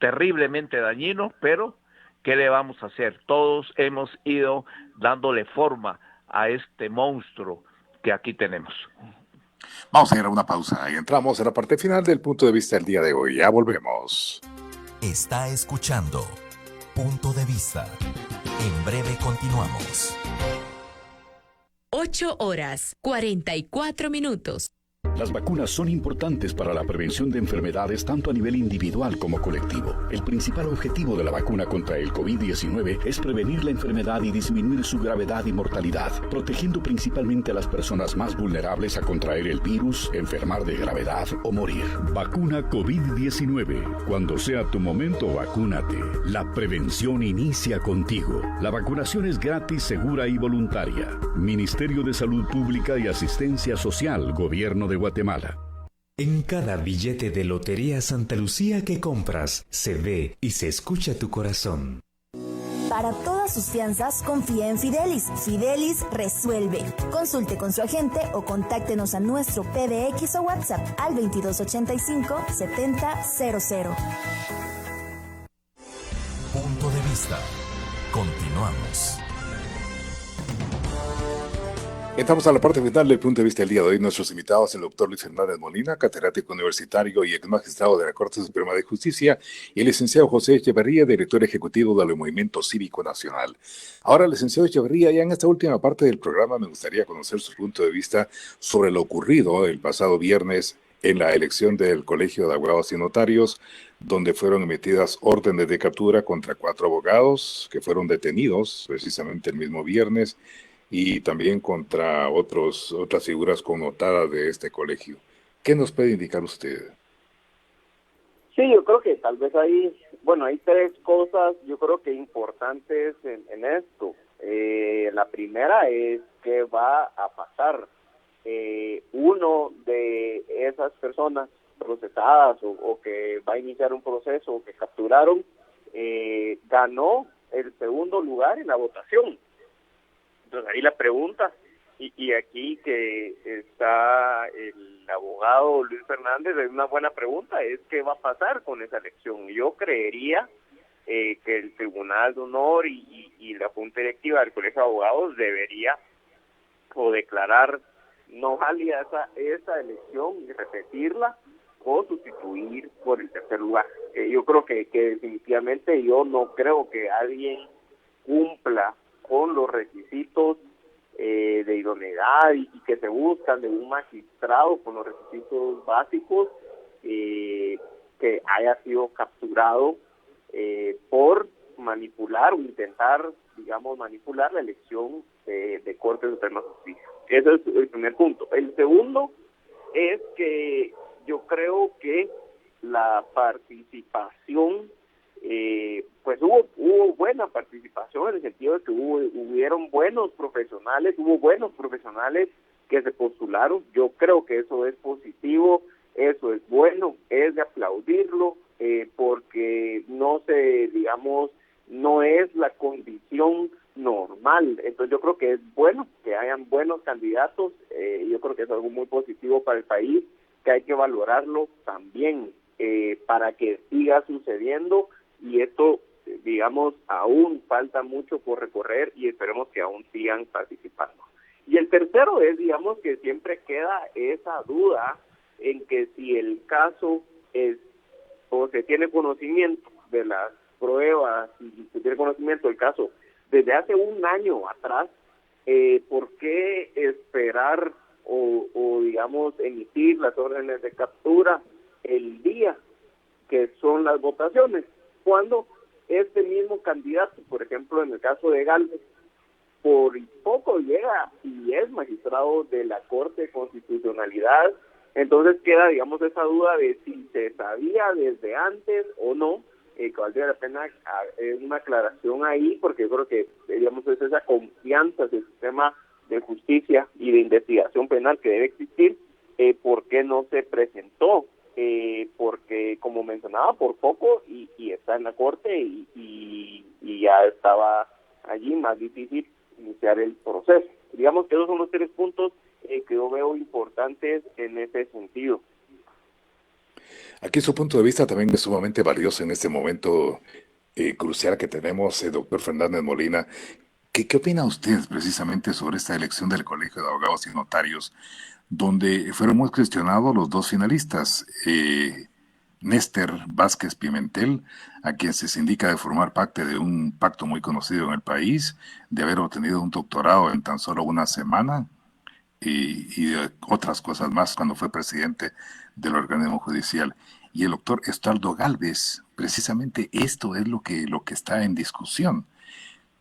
terriblemente dañino, pero ¿qué le vamos a hacer? Todos hemos ido dándole forma a este monstruo que aquí tenemos. Vamos a ir a una pausa y entramos en la parte final del punto de vista del día de hoy. Ya volvemos. Está escuchando Punto de Vista. En breve continuamos. 8:44. Las vacunas son importantes para la prevención de enfermedades tanto a nivel individual como colectivo. El principal objetivo de la vacuna contra el COVID-19 es prevenir la enfermedad y disminuir su gravedad y mortalidad, protegiendo principalmente a las personas más vulnerables a contraer el virus, enfermar de gravedad o morir. Vacuna COVID-19. Cuando sea tu momento, vacúnate. La prevención inicia contigo. La vacunación es gratis, segura y voluntaria. Ministerio de Salud Pública y Asistencia Social, Gobierno de Guatemala. En cada billete de Lotería Santa Lucía que compras, se ve y se escucha tu corazón. Para todas sus fianzas, confíe en Fidelis. Fidelis resuelve. Consulte con su agente o contáctenos a nuestro PBX o WhatsApp al 2285-7000. Punto de Vista. Continuamos. Estamos a la parte final del punto de vista del día de hoy. Nuestros invitados, el doctor Luis Fernández Molina, catedrático universitario y ex magistrado de la Corte Suprema de Justicia, y el licenciado José Echeverría, director ejecutivo del Movimiento Cívico Nacional. Ahora, licenciado Echeverría, ya en esta última parte del programa me gustaría conocer su punto de vista sobre lo ocurrido el pasado viernes en la elección del Colegio de Abogados y Notarios, donde fueron emitidas órdenes de captura contra 4 abogados que fueron detenidos precisamente el mismo viernes, y también contra otras figuras connotadas de este colegio. ¿Qué nos puede indicar usted? Sí, yo creo que tal vez hay 3 cosas, yo creo que importantes en esto. La primera es qué va a pasar. Uno de esas personas procesadas o que va a iniciar un proceso o que capturaron, ganó el segundo lugar en la votación. Entonces ahí la pregunta, y aquí que está el abogado Luis Fernández, es una buena pregunta, es qué va a pasar con esa elección. Yo creería que el Tribunal de Honor y la Junta Directiva del Colegio de Abogados debería o declarar no válida esa elección y repetirla o sustituir por el tercer lugar. Yo creo que definitivamente yo no creo que alguien cumpla con los requisitos de idoneidad y que se buscan de un magistrado con los requisitos básicos, que haya sido capturado por manipular o intentar, manipular la elección de Corte Suprema de Justicia. Ese es el primer punto. El segundo es que yo creo que la participación, pues hubo buena participación en el sentido de que hubieron buenos profesionales que se postularon. Yo creo que eso es positivo, eso es bueno, es de aplaudirlo, porque no es la condición normal. Entonces yo creo que es bueno que hayan buenos candidatos, yo creo que es algo muy positivo para el país, que hay que valorarlo también, para que siga sucediendo, y esto, aún falta mucho por recorrer y esperemos que aún sigan participando. Y el tercero es, que siempre queda esa duda en que si el caso es, o se tiene conocimiento de las pruebas, si se tiene conocimiento del caso desde hace un año atrás, ¿por qué esperar o emitir las órdenes de captura el día que son las votaciones? Cuando este mismo candidato, por ejemplo, en el caso de Gálvez, por poco llega y es magistrado de la Corte de Constitucionalidad, entonces queda, esa duda de si se sabía desde antes o no, que valdría la pena una aclaración ahí, porque yo creo que, es esa confianza del sistema de justicia y de investigación penal que debe existir. ¿Por qué no se presentó? Porque, como mencionaba, por poco y está en la Corte y ya estaba allí, más difícil iniciar el proceso. Digamos que esos son los 3 puntos que yo veo importantes en ese sentido. Aquí su punto de vista también es sumamente valioso en este momento crucial que tenemos, doctor Fernández Molina. ¿Qué opina usted precisamente sobre esta elección del Colegio de Abogados y Notarios, donde fueron muy cuestionados los 2 finalistas, Néstor Vázquez Pimentel, a quien se indica de formar parte de un pacto muy conocido en el país, de haber obtenido un doctorado en tan solo una semana, y de otras cosas más cuando fue presidente del organismo judicial, y el doctor Estuardo Gálvez? Precisamente esto es lo que está en discusión.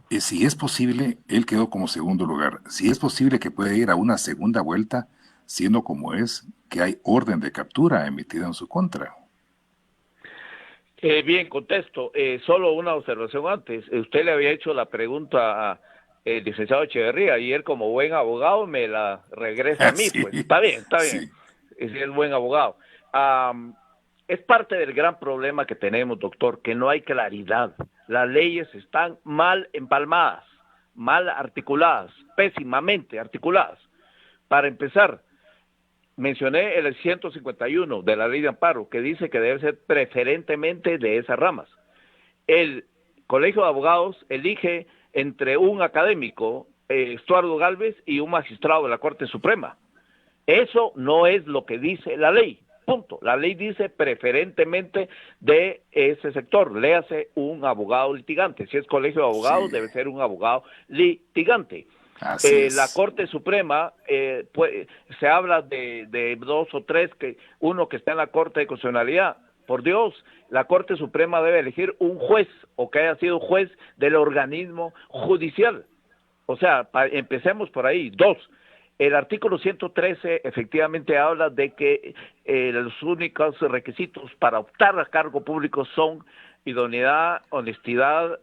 Si es posible, él quedó como segundo lugar, si es posible que pueda ir a una segunda vuelta, siendo como es que hay orden de captura emitida en su contra. Bien, contesto. Solo una observación antes. Usted le había hecho la pregunta al licenciado Echeverría y él, como buen abogado, me la regresa a mí. Sí, pues está bien. Sí. Es buen abogado. Es parte del gran problema que tenemos, doctor, que no hay claridad. Las leyes están mal empalmadas, mal articuladas, pésimamente articuladas. Para empezar, mencioné el 151 de la ley de amparo, que dice que debe ser preferentemente de esas ramas. El Colegio de Abogados elige entre un académico, Estuardo Gálvez, y un magistrado de la Corte Suprema. Eso no es lo que dice la ley, punto. La ley dice preferentemente de ese sector, léase un abogado litigante. Si es Colegio de Abogados, sí, debe ser un abogado litigante. La Corte Suprema, se habla de 2 o 3, uno que está en la Corte de Constitucionalidad. Por Dios, la Corte Suprema debe elegir un juez, o que haya sido juez del organismo judicial. O sea, empecemos por ahí. 2, el artículo 113 efectivamente habla de que los únicos requisitos para optar a cargo público son idoneidad, honestidad,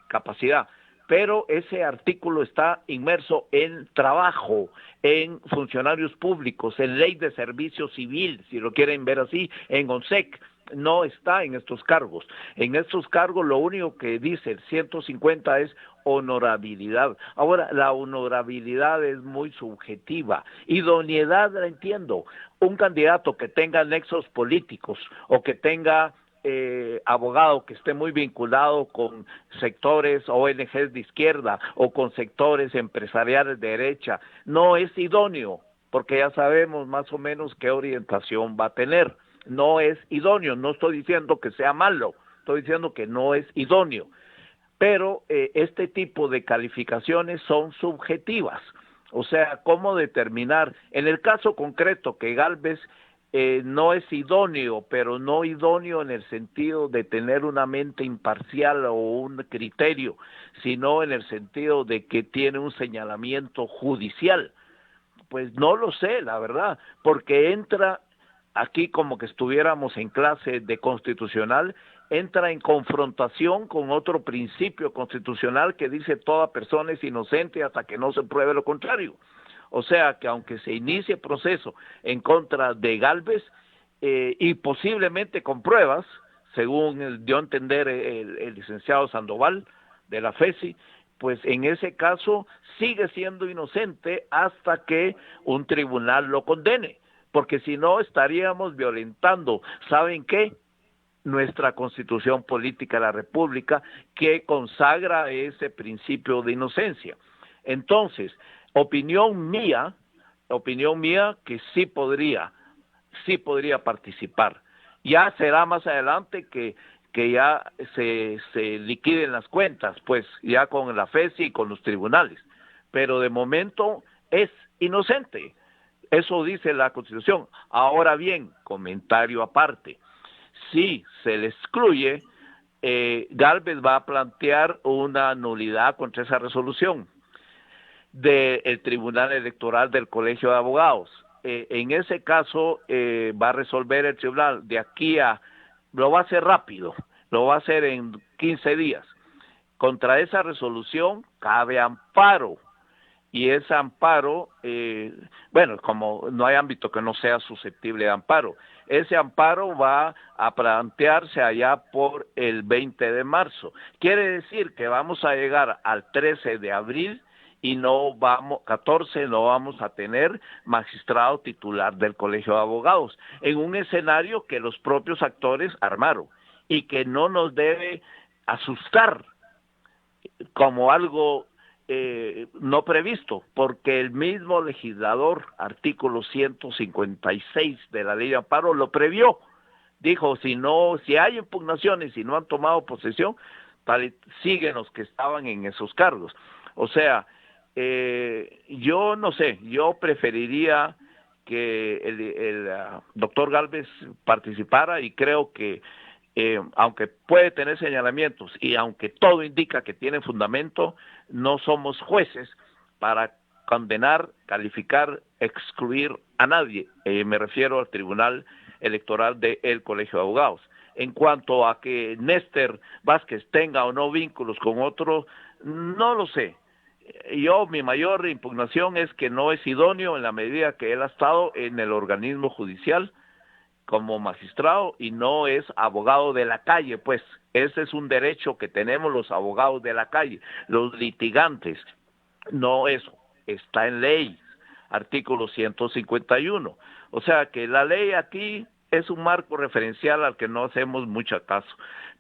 capacidad. Pero ese artículo está inmerso en trabajo, en funcionarios públicos, en ley de servicio civil, si lo quieren ver así, en ONSEC. No está en estos cargos. En estos cargos lo único que dice el 150 es honorabilidad. Ahora, la honorabilidad es muy subjetiva. Idoneidad la entiendo. Un candidato que tenga nexos políticos o que tenga abogado que esté muy vinculado con sectores ONGs de izquierda o con sectores empresariales de derecha, no es idóneo, porque ya sabemos más o menos qué orientación va a tener. No es idóneo, no estoy diciendo que sea malo, estoy diciendo que no es idóneo. Pero este tipo de calificaciones son subjetivas. O sea, ¿cómo determinar? En el caso concreto que Gálvez no es idóneo, pero no idóneo en el sentido de tener una mente imparcial o un criterio, sino en el sentido de que tiene un señalamiento judicial. Pues no lo sé, la verdad, porque entra aquí como que estuviéramos en clase de constitucional, entra en confrontación con otro principio constitucional que dice toda persona es inocente hasta que no se pruebe lo contrario. O sea que aunque se inicie proceso en contra de Gálvez y posiblemente con pruebas, según dio a entender el licenciado Sandoval de la FESI, pues en ese caso sigue siendo inocente hasta que un tribunal lo condene, porque si no estaríamos violentando, ¿saben qué? Nuestra Constitución Política de la República, que consagra ese principio de inocencia. Entonces, opinión mía que sí podría participar. Ya será más adelante que ya se liquiden las cuentas, pues ya con la FESI y con los tribunales, pero de momento es inocente, eso dice la Constitución. Ahora bien, comentario aparte, si se le excluye, Gálvez va a plantear una nulidad contra esa resolución del Tribunal Electoral del Colegio de Abogados. En ese caso va a resolver el tribunal de aquí a, lo va a hacer rápido, lo va a hacer en 15 días. Contra esa resolución cabe amparo, y ese amparo, bueno, como no hay ámbito que no sea susceptible de amparo, ese amparo va a plantearse allá por el 20 de marzo. Quiere decir que vamos a llegar al 13 de abril y 14 no vamos a tener magistrado titular del Colegio de Abogados, en un escenario que los propios actores armaron y que no nos debe asustar como algo no previsto, porque el mismo legislador, artículo 156 de la ley de amparo, lo previó. Dijo, si hay impugnaciones y no han tomado posesión, siguen los que estaban en esos cargos. O sea, yo no sé, yo preferiría que el doctor Gálvez participara, y creo que aunque puede tener señalamientos y aunque todo indica que tiene fundamento, no somos jueces para condenar, calificar, excluir a nadie. Me refiero al Tribunal Electoral del Colegio de Abogados. En cuanto a que Néstor Vázquez tenga o no vínculos con otro, no lo sé. Mi mayor impugnación es que no es idóneo en la medida que él ha estado en el organismo judicial como magistrado y no es abogado de la calle, pues ese es un derecho que tenemos los abogados de la calle, los litigantes. No, eso está en ley, artículo 151. O sea que la ley aquí es un marco referencial al que no hacemos mucho caso,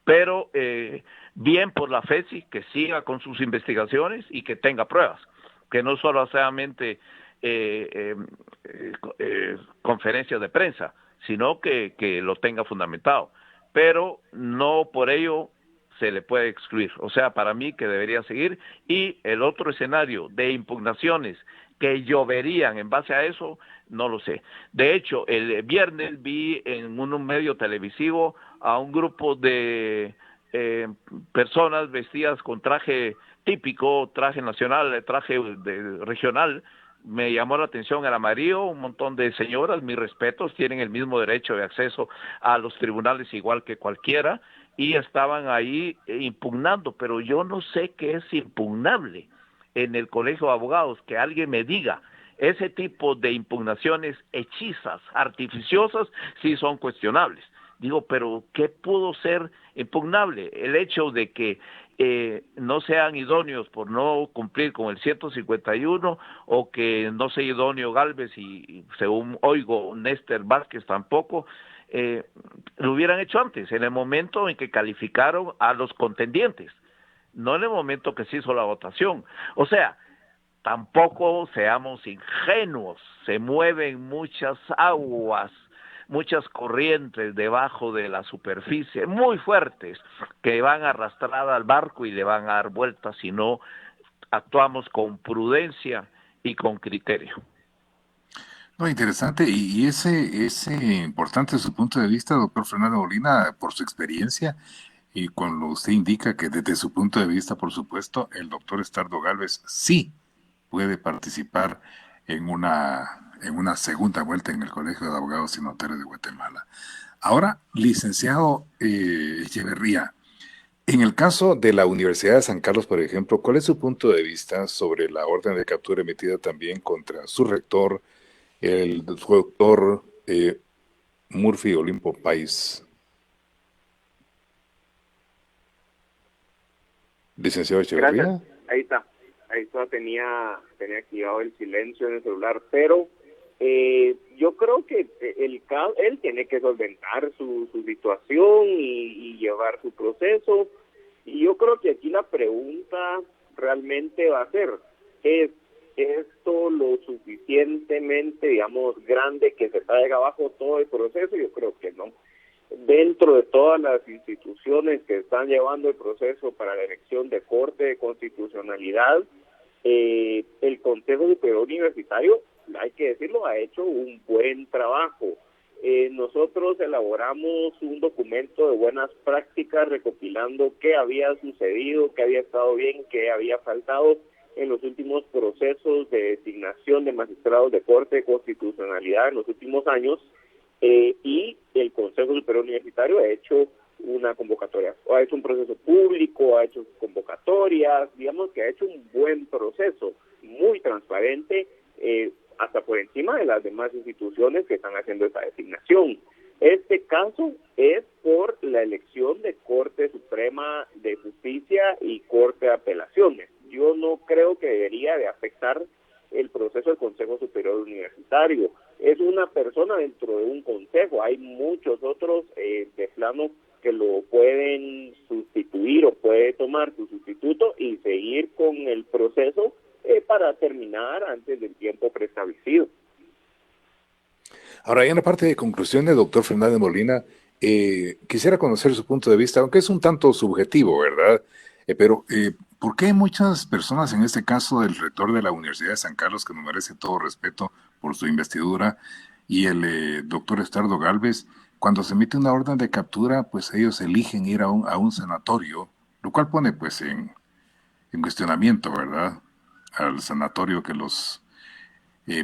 pero bien por la FESI, que siga con sus investigaciones y que tenga pruebas, que no solo solamente conferencias de prensa, sino que lo tenga fundamentado, pero no por ello se le puede excluir. O sea, para mí que debería seguir, y el otro escenario de impugnaciones que lloverían en base a eso, no lo sé. De hecho, el viernes vi en un medio televisivo a un grupo de personas vestidas con traje típico, traje nacional, traje regional. Me llamó la atención el amarillo, un montón de señoras, mis respetos, tienen el mismo derecho de acceso a los tribunales igual que cualquiera, y estaban ahí impugnando, pero yo no sé qué es impugnable en el Colegio de Abogados, que alguien me diga. Ese tipo de impugnaciones hechizas, artificiosas, sí son cuestionables. Digo, pero ¿qué pudo ser impugnable? El hecho de que no sean idóneos por no cumplir con el 151, o que no sea idóneo Gálvez y según oigo Néstor Vázquez tampoco, lo hubieran hecho antes, en el momento en que calificaron a los contendientes, no en el momento que se hizo la votación. O sea, tampoco seamos ingenuos, se mueven muchas aguas, muchas corrientes debajo de la superficie, muy fuertes, que van a arrastrar al barco y le van a dar vueltas si no actuamos con prudencia y con criterio. No, interesante, y ese importante de su punto de vista, doctor Fernando Molina, por su experiencia, y cuando usted indica que desde su punto de vista, por supuesto, el doctor Stardo Gálvez sí puede participar en en una segunda vuelta en el Colegio de Abogados y Notarios de Guatemala. Ahora, licenciado Echeverría, en el caso de la Universidad de San Carlos, por ejemplo, ¿cuál es su punto de vista sobre la orden de captura emitida también contra su rector, el doctor Murphy Olimpo Páez? Licenciado Echeverría. Gracias. Ahí está, tenía activado el silencio en el celular, pero yo creo que él tiene que solventar su situación y llevar su proceso, y yo creo que aquí la pregunta realmente va a ser, ¿es esto lo suficientemente, digamos, grande que se traiga abajo todo el proceso? Yo creo que no. Dentro de todas las instituciones que están llevando el proceso para la elección de Corte de Constitucionalidad, el Consejo Superior Universitario, hay que decirlo, ha hecho un buen trabajo. Nosotros elaboramos un documento de buenas prácticas recopilando qué había sucedido, qué había estado bien, qué había faltado en los últimos procesos de designación de magistrados de Corte de Constitucionalidad en los últimos años, y el Consejo Superior Universitario ha hecho una convocatoria, o ha hecho un proceso público, ha hecho convocatorias, digamos que ha hecho un buen proceso, muy transparente, hasta por encima de las demás instituciones que están haciendo esta designación. Este caso es por la elección de Corte Suprema de Justicia y Corte de Apelaciones. Yo no creo que debería de afectar el proceso del Consejo Superior Universitario. Es una persona dentro de un consejo, hay muchos otros de plano que lo pueden sustituir o puede tomar su sustituto y seguir con el proceso para terminar antes del tiempo preestablecido. Ahora, en la parte de conclusiones, doctor Fernández Molina, quisiera conocer su punto de vista, aunque es un tanto subjetivo, ¿verdad? Pero ¿por qué muchas personas, en este caso del rector de la Universidad de San Carlos, que nos merece todo respeto por su investidura, y el doctor Estardo Gálvez, cuando se emite una orden de captura, pues ellos eligen ir a un sanatorio, lo cual pone pues en cuestionamiento, ¿verdad?, al sanatorio que los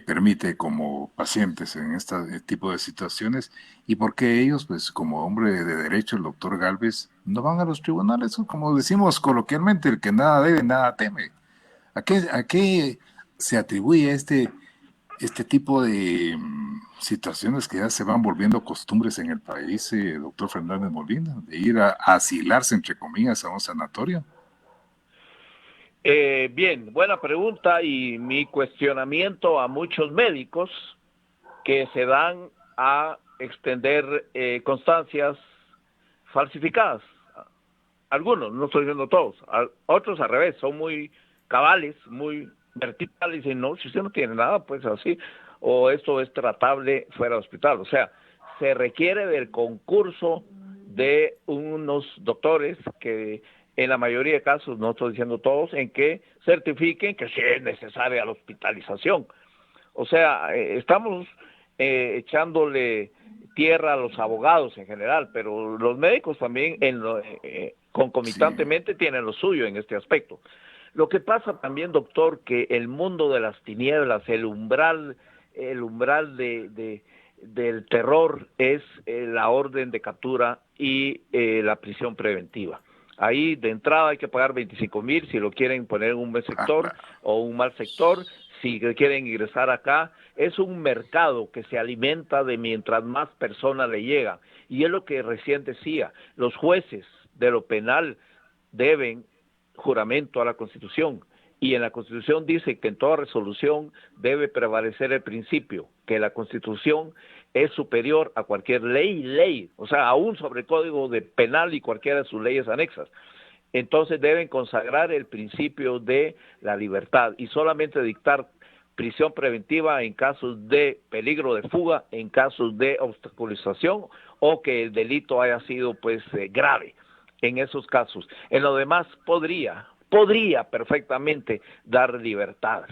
permite como pacientes en este tipo de situaciones, y por qué ellos, pues como hombre de derecho, el doctor Gálvez, no van a los tribunales, como decimos coloquialmente, el que nada debe, nada teme. ¿A qué se atribuye este tipo de situaciones que ya se van volviendo costumbres en el país, doctor Fernández Molina, de ir a asilarse, entre comillas, a un sanatorio? Bien, buena pregunta, y mi cuestionamiento a muchos médicos que se dan a extender constancias falsificadas. Algunos, no estoy diciendo todos, otros al revés, son muy cabales, muy verticales, y dicen, no, si usted no tiene nada, pues así, o esto es tratable fuera del hospital. O sea, se requiere del concurso de unos doctores que, en la mayoría de casos, no estoy diciendo todos, en que certifiquen que sí es necesaria la hospitalización. O sea, estamos echándole tierra a los abogados en general, pero los médicos también concomitantemente tienen lo suyo en este aspecto. Lo que pasa también, doctor, que el mundo de las tinieblas, el umbral del terror es la orden de captura y la prisión preventiva. Ahí de entrada hay que pagar 25,000 si lo quieren poner en un buen sector o un mal sector. Si quieren ingresar acá, es un mercado que se alimenta de mientras más personas le llegan. Y es lo que recién decía, los jueces de lo penal deben juramento a la Constitución. Y en la Constitución dice que en toda resolución debe prevalecer el principio, que la Constitución es superior a cualquier ley, o sea, aún sobre el Código de Penal y cualquiera de sus leyes anexas. Entonces deben consagrar el principio de la libertad y solamente dictar prisión preventiva en casos de peligro de fuga, en casos de obstaculización o que el delito haya sido pues grave. En esos casos, en lo demás podría perfectamente dar libertad,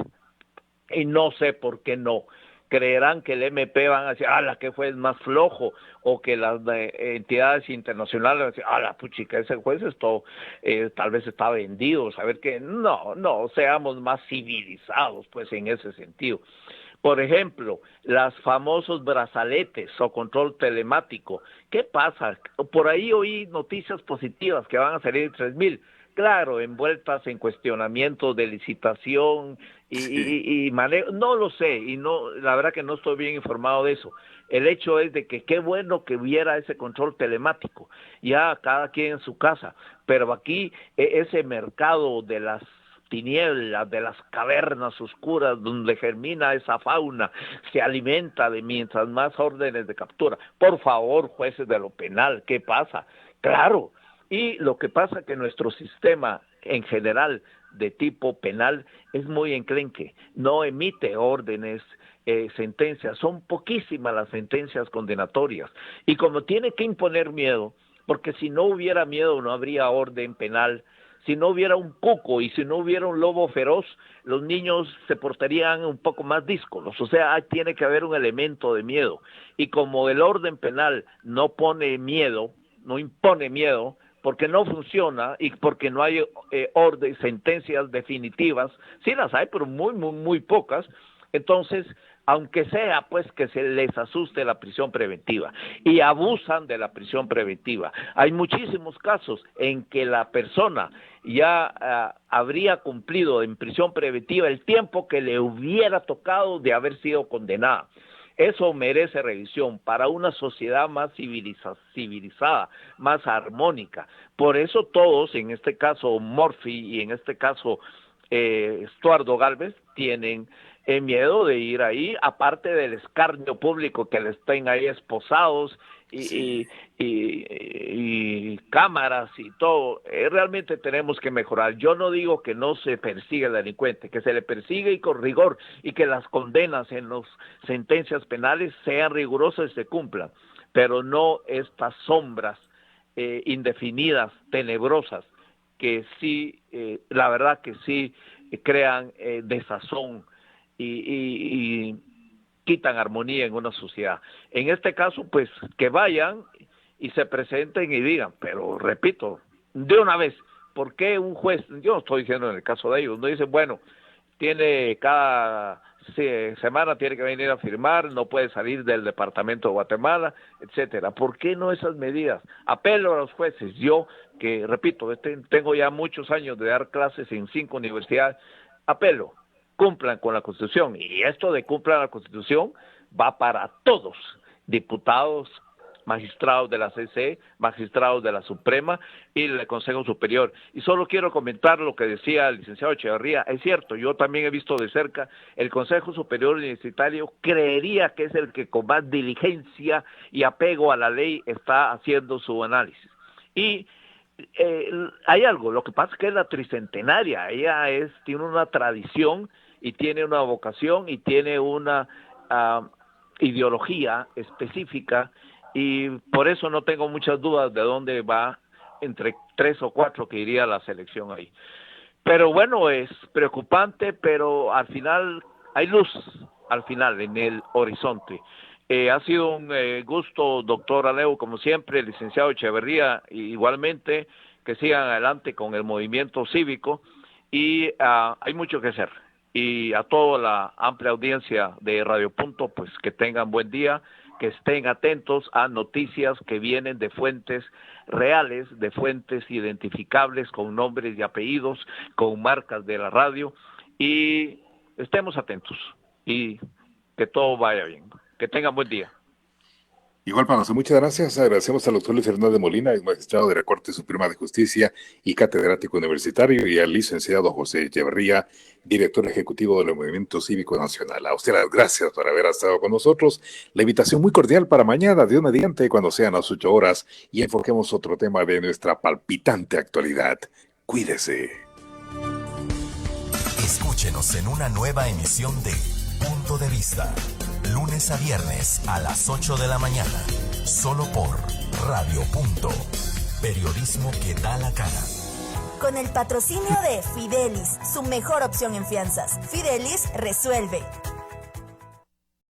y no sé por qué no. Creerán que el MP van a decir, la que fue más flojo, o que las entidades internacionales van a decir, la puchica, ese juez esto tal vez está vendido, saber que no, seamos más civilizados pues en ese sentido. Por ejemplo, los famosos brazaletes o control telemático. ¿Qué pasa? Por ahí oí noticias positivas que van a salir 3,000. Claro, envueltas en cuestionamientos de licitación y manejo, no lo sé, y no, la verdad que no estoy bien informado de eso. El hecho es de que qué bueno que hubiera ese control telemático, ya cada quien en su casa, pero aquí ese mercado de las tinieblas, de las cavernas oscuras donde germina esa fauna, se alimenta de mientras más órdenes de captura. Por favor, jueces de lo penal, ¿qué pasa? Claro. Y lo que pasa es que nuestro sistema en general de tipo penal es muy enclenque, no emite órdenes, sentencias, son poquísimas las sentencias condenatorias. Y como tiene que imponer miedo, porque si no hubiera miedo no habría orden penal, si no hubiera un cuco y si no hubiera un lobo feroz, los niños se portarían un poco más díscolos, o sea, tiene que haber un elemento de miedo. Y como el orden penal no pone miedo, no impone miedo, porque no funciona y porque no hay sentencias definitivas, sí las hay, pero muy pocas, entonces, aunque sea pues que se les asuste la prisión preventiva, y abusan de la prisión preventiva. Hay muchísimos casos en que la persona ya habría cumplido en prisión preventiva el tiempo que le hubiera tocado de haber sido condenada. Eso merece revisión para una sociedad más civilizada, más armónica. Por eso todos, en este caso Murphy y en este caso Estuardo Gálvez, tienen miedo de ir ahí, aparte del escarnio público que les estén ahí esposados y cámaras y todo. Realmente tenemos que mejorar. Yo no digo que no se persigue al delincuente, que se le persigue y con rigor, y que las condenas en las sentencias penales sean rigurosas y se cumplan, pero no estas sombras indefinidas, tenebrosas, que sí, la verdad que sí crean desazón y quitan armonía en una sociedad. En este caso, pues, que vayan y se presenten y digan, pero repito, de una vez, ¿por qué un juez, yo no estoy diciendo en el caso de ellos, no dice, bueno, tiene cada semana tiene que venir a firmar, no puede salir del departamento de Guatemala, etcétera? ¿Por qué no esas medidas? Apelo a los jueces, yo que, repito, tengo ya muchos años de dar clases en 5 universidades, apelo, cumplan con la Constitución, y esto de cumplan la Constitución va para todos, diputados, magistrados de la CC, magistrados de la Suprema y del Consejo Superior. Y solo quiero comentar lo que decía el licenciado Echeverría. Es cierto, yo también he visto de cerca, el Consejo Superior Universitario creería que es el que con más diligencia y apego a la ley está haciendo su análisis. Y hay algo, lo que pasa es que es la tricentenaria, ella tiene una tradición y tiene una vocación y tiene una ideología específica, y por eso no tengo muchas dudas de dónde va, entre 3 o 4 que iría la selección ahí. Pero bueno, es preocupante, pero al final hay luz, al final, en el horizonte. Ha sido un gusto, doctor Alejo, como siempre, licenciado Echeverría, igualmente, que sigan adelante con el movimiento cívico, y hay mucho que hacer. Y a toda la amplia audiencia de Radio Punto, pues que tengan buen día, que estén atentos a noticias que vienen de fuentes reales, de fuentes identificables con nombres y apellidos, con marcas de la radio, y estemos atentos y que todo vaya bien. Que tengan buen día. Igual para nosotros, muchas gracias. Agradecemos al doctor Luis Hernández Molina, magistrado de la Corte Suprema de Justicia y catedrático universitario, y al licenciado José Echeverría, director ejecutivo del Movimiento Cívico Nacional. A usted las gracias por haber estado con nosotros. La invitación muy cordial para mañana, Dios mediante, cuando sean las 8 horas, y enfoquemos otro tema de nuestra palpitante actualidad. Cuídese. Escúchenos en una nueva emisión de Punto de Vista, lunes a viernes a las 8 de la mañana, solo por Radio Punto, periodismo que da la cara. Con el patrocinio de Fidelis, su mejor opción en fianzas. Fidelis resuelve.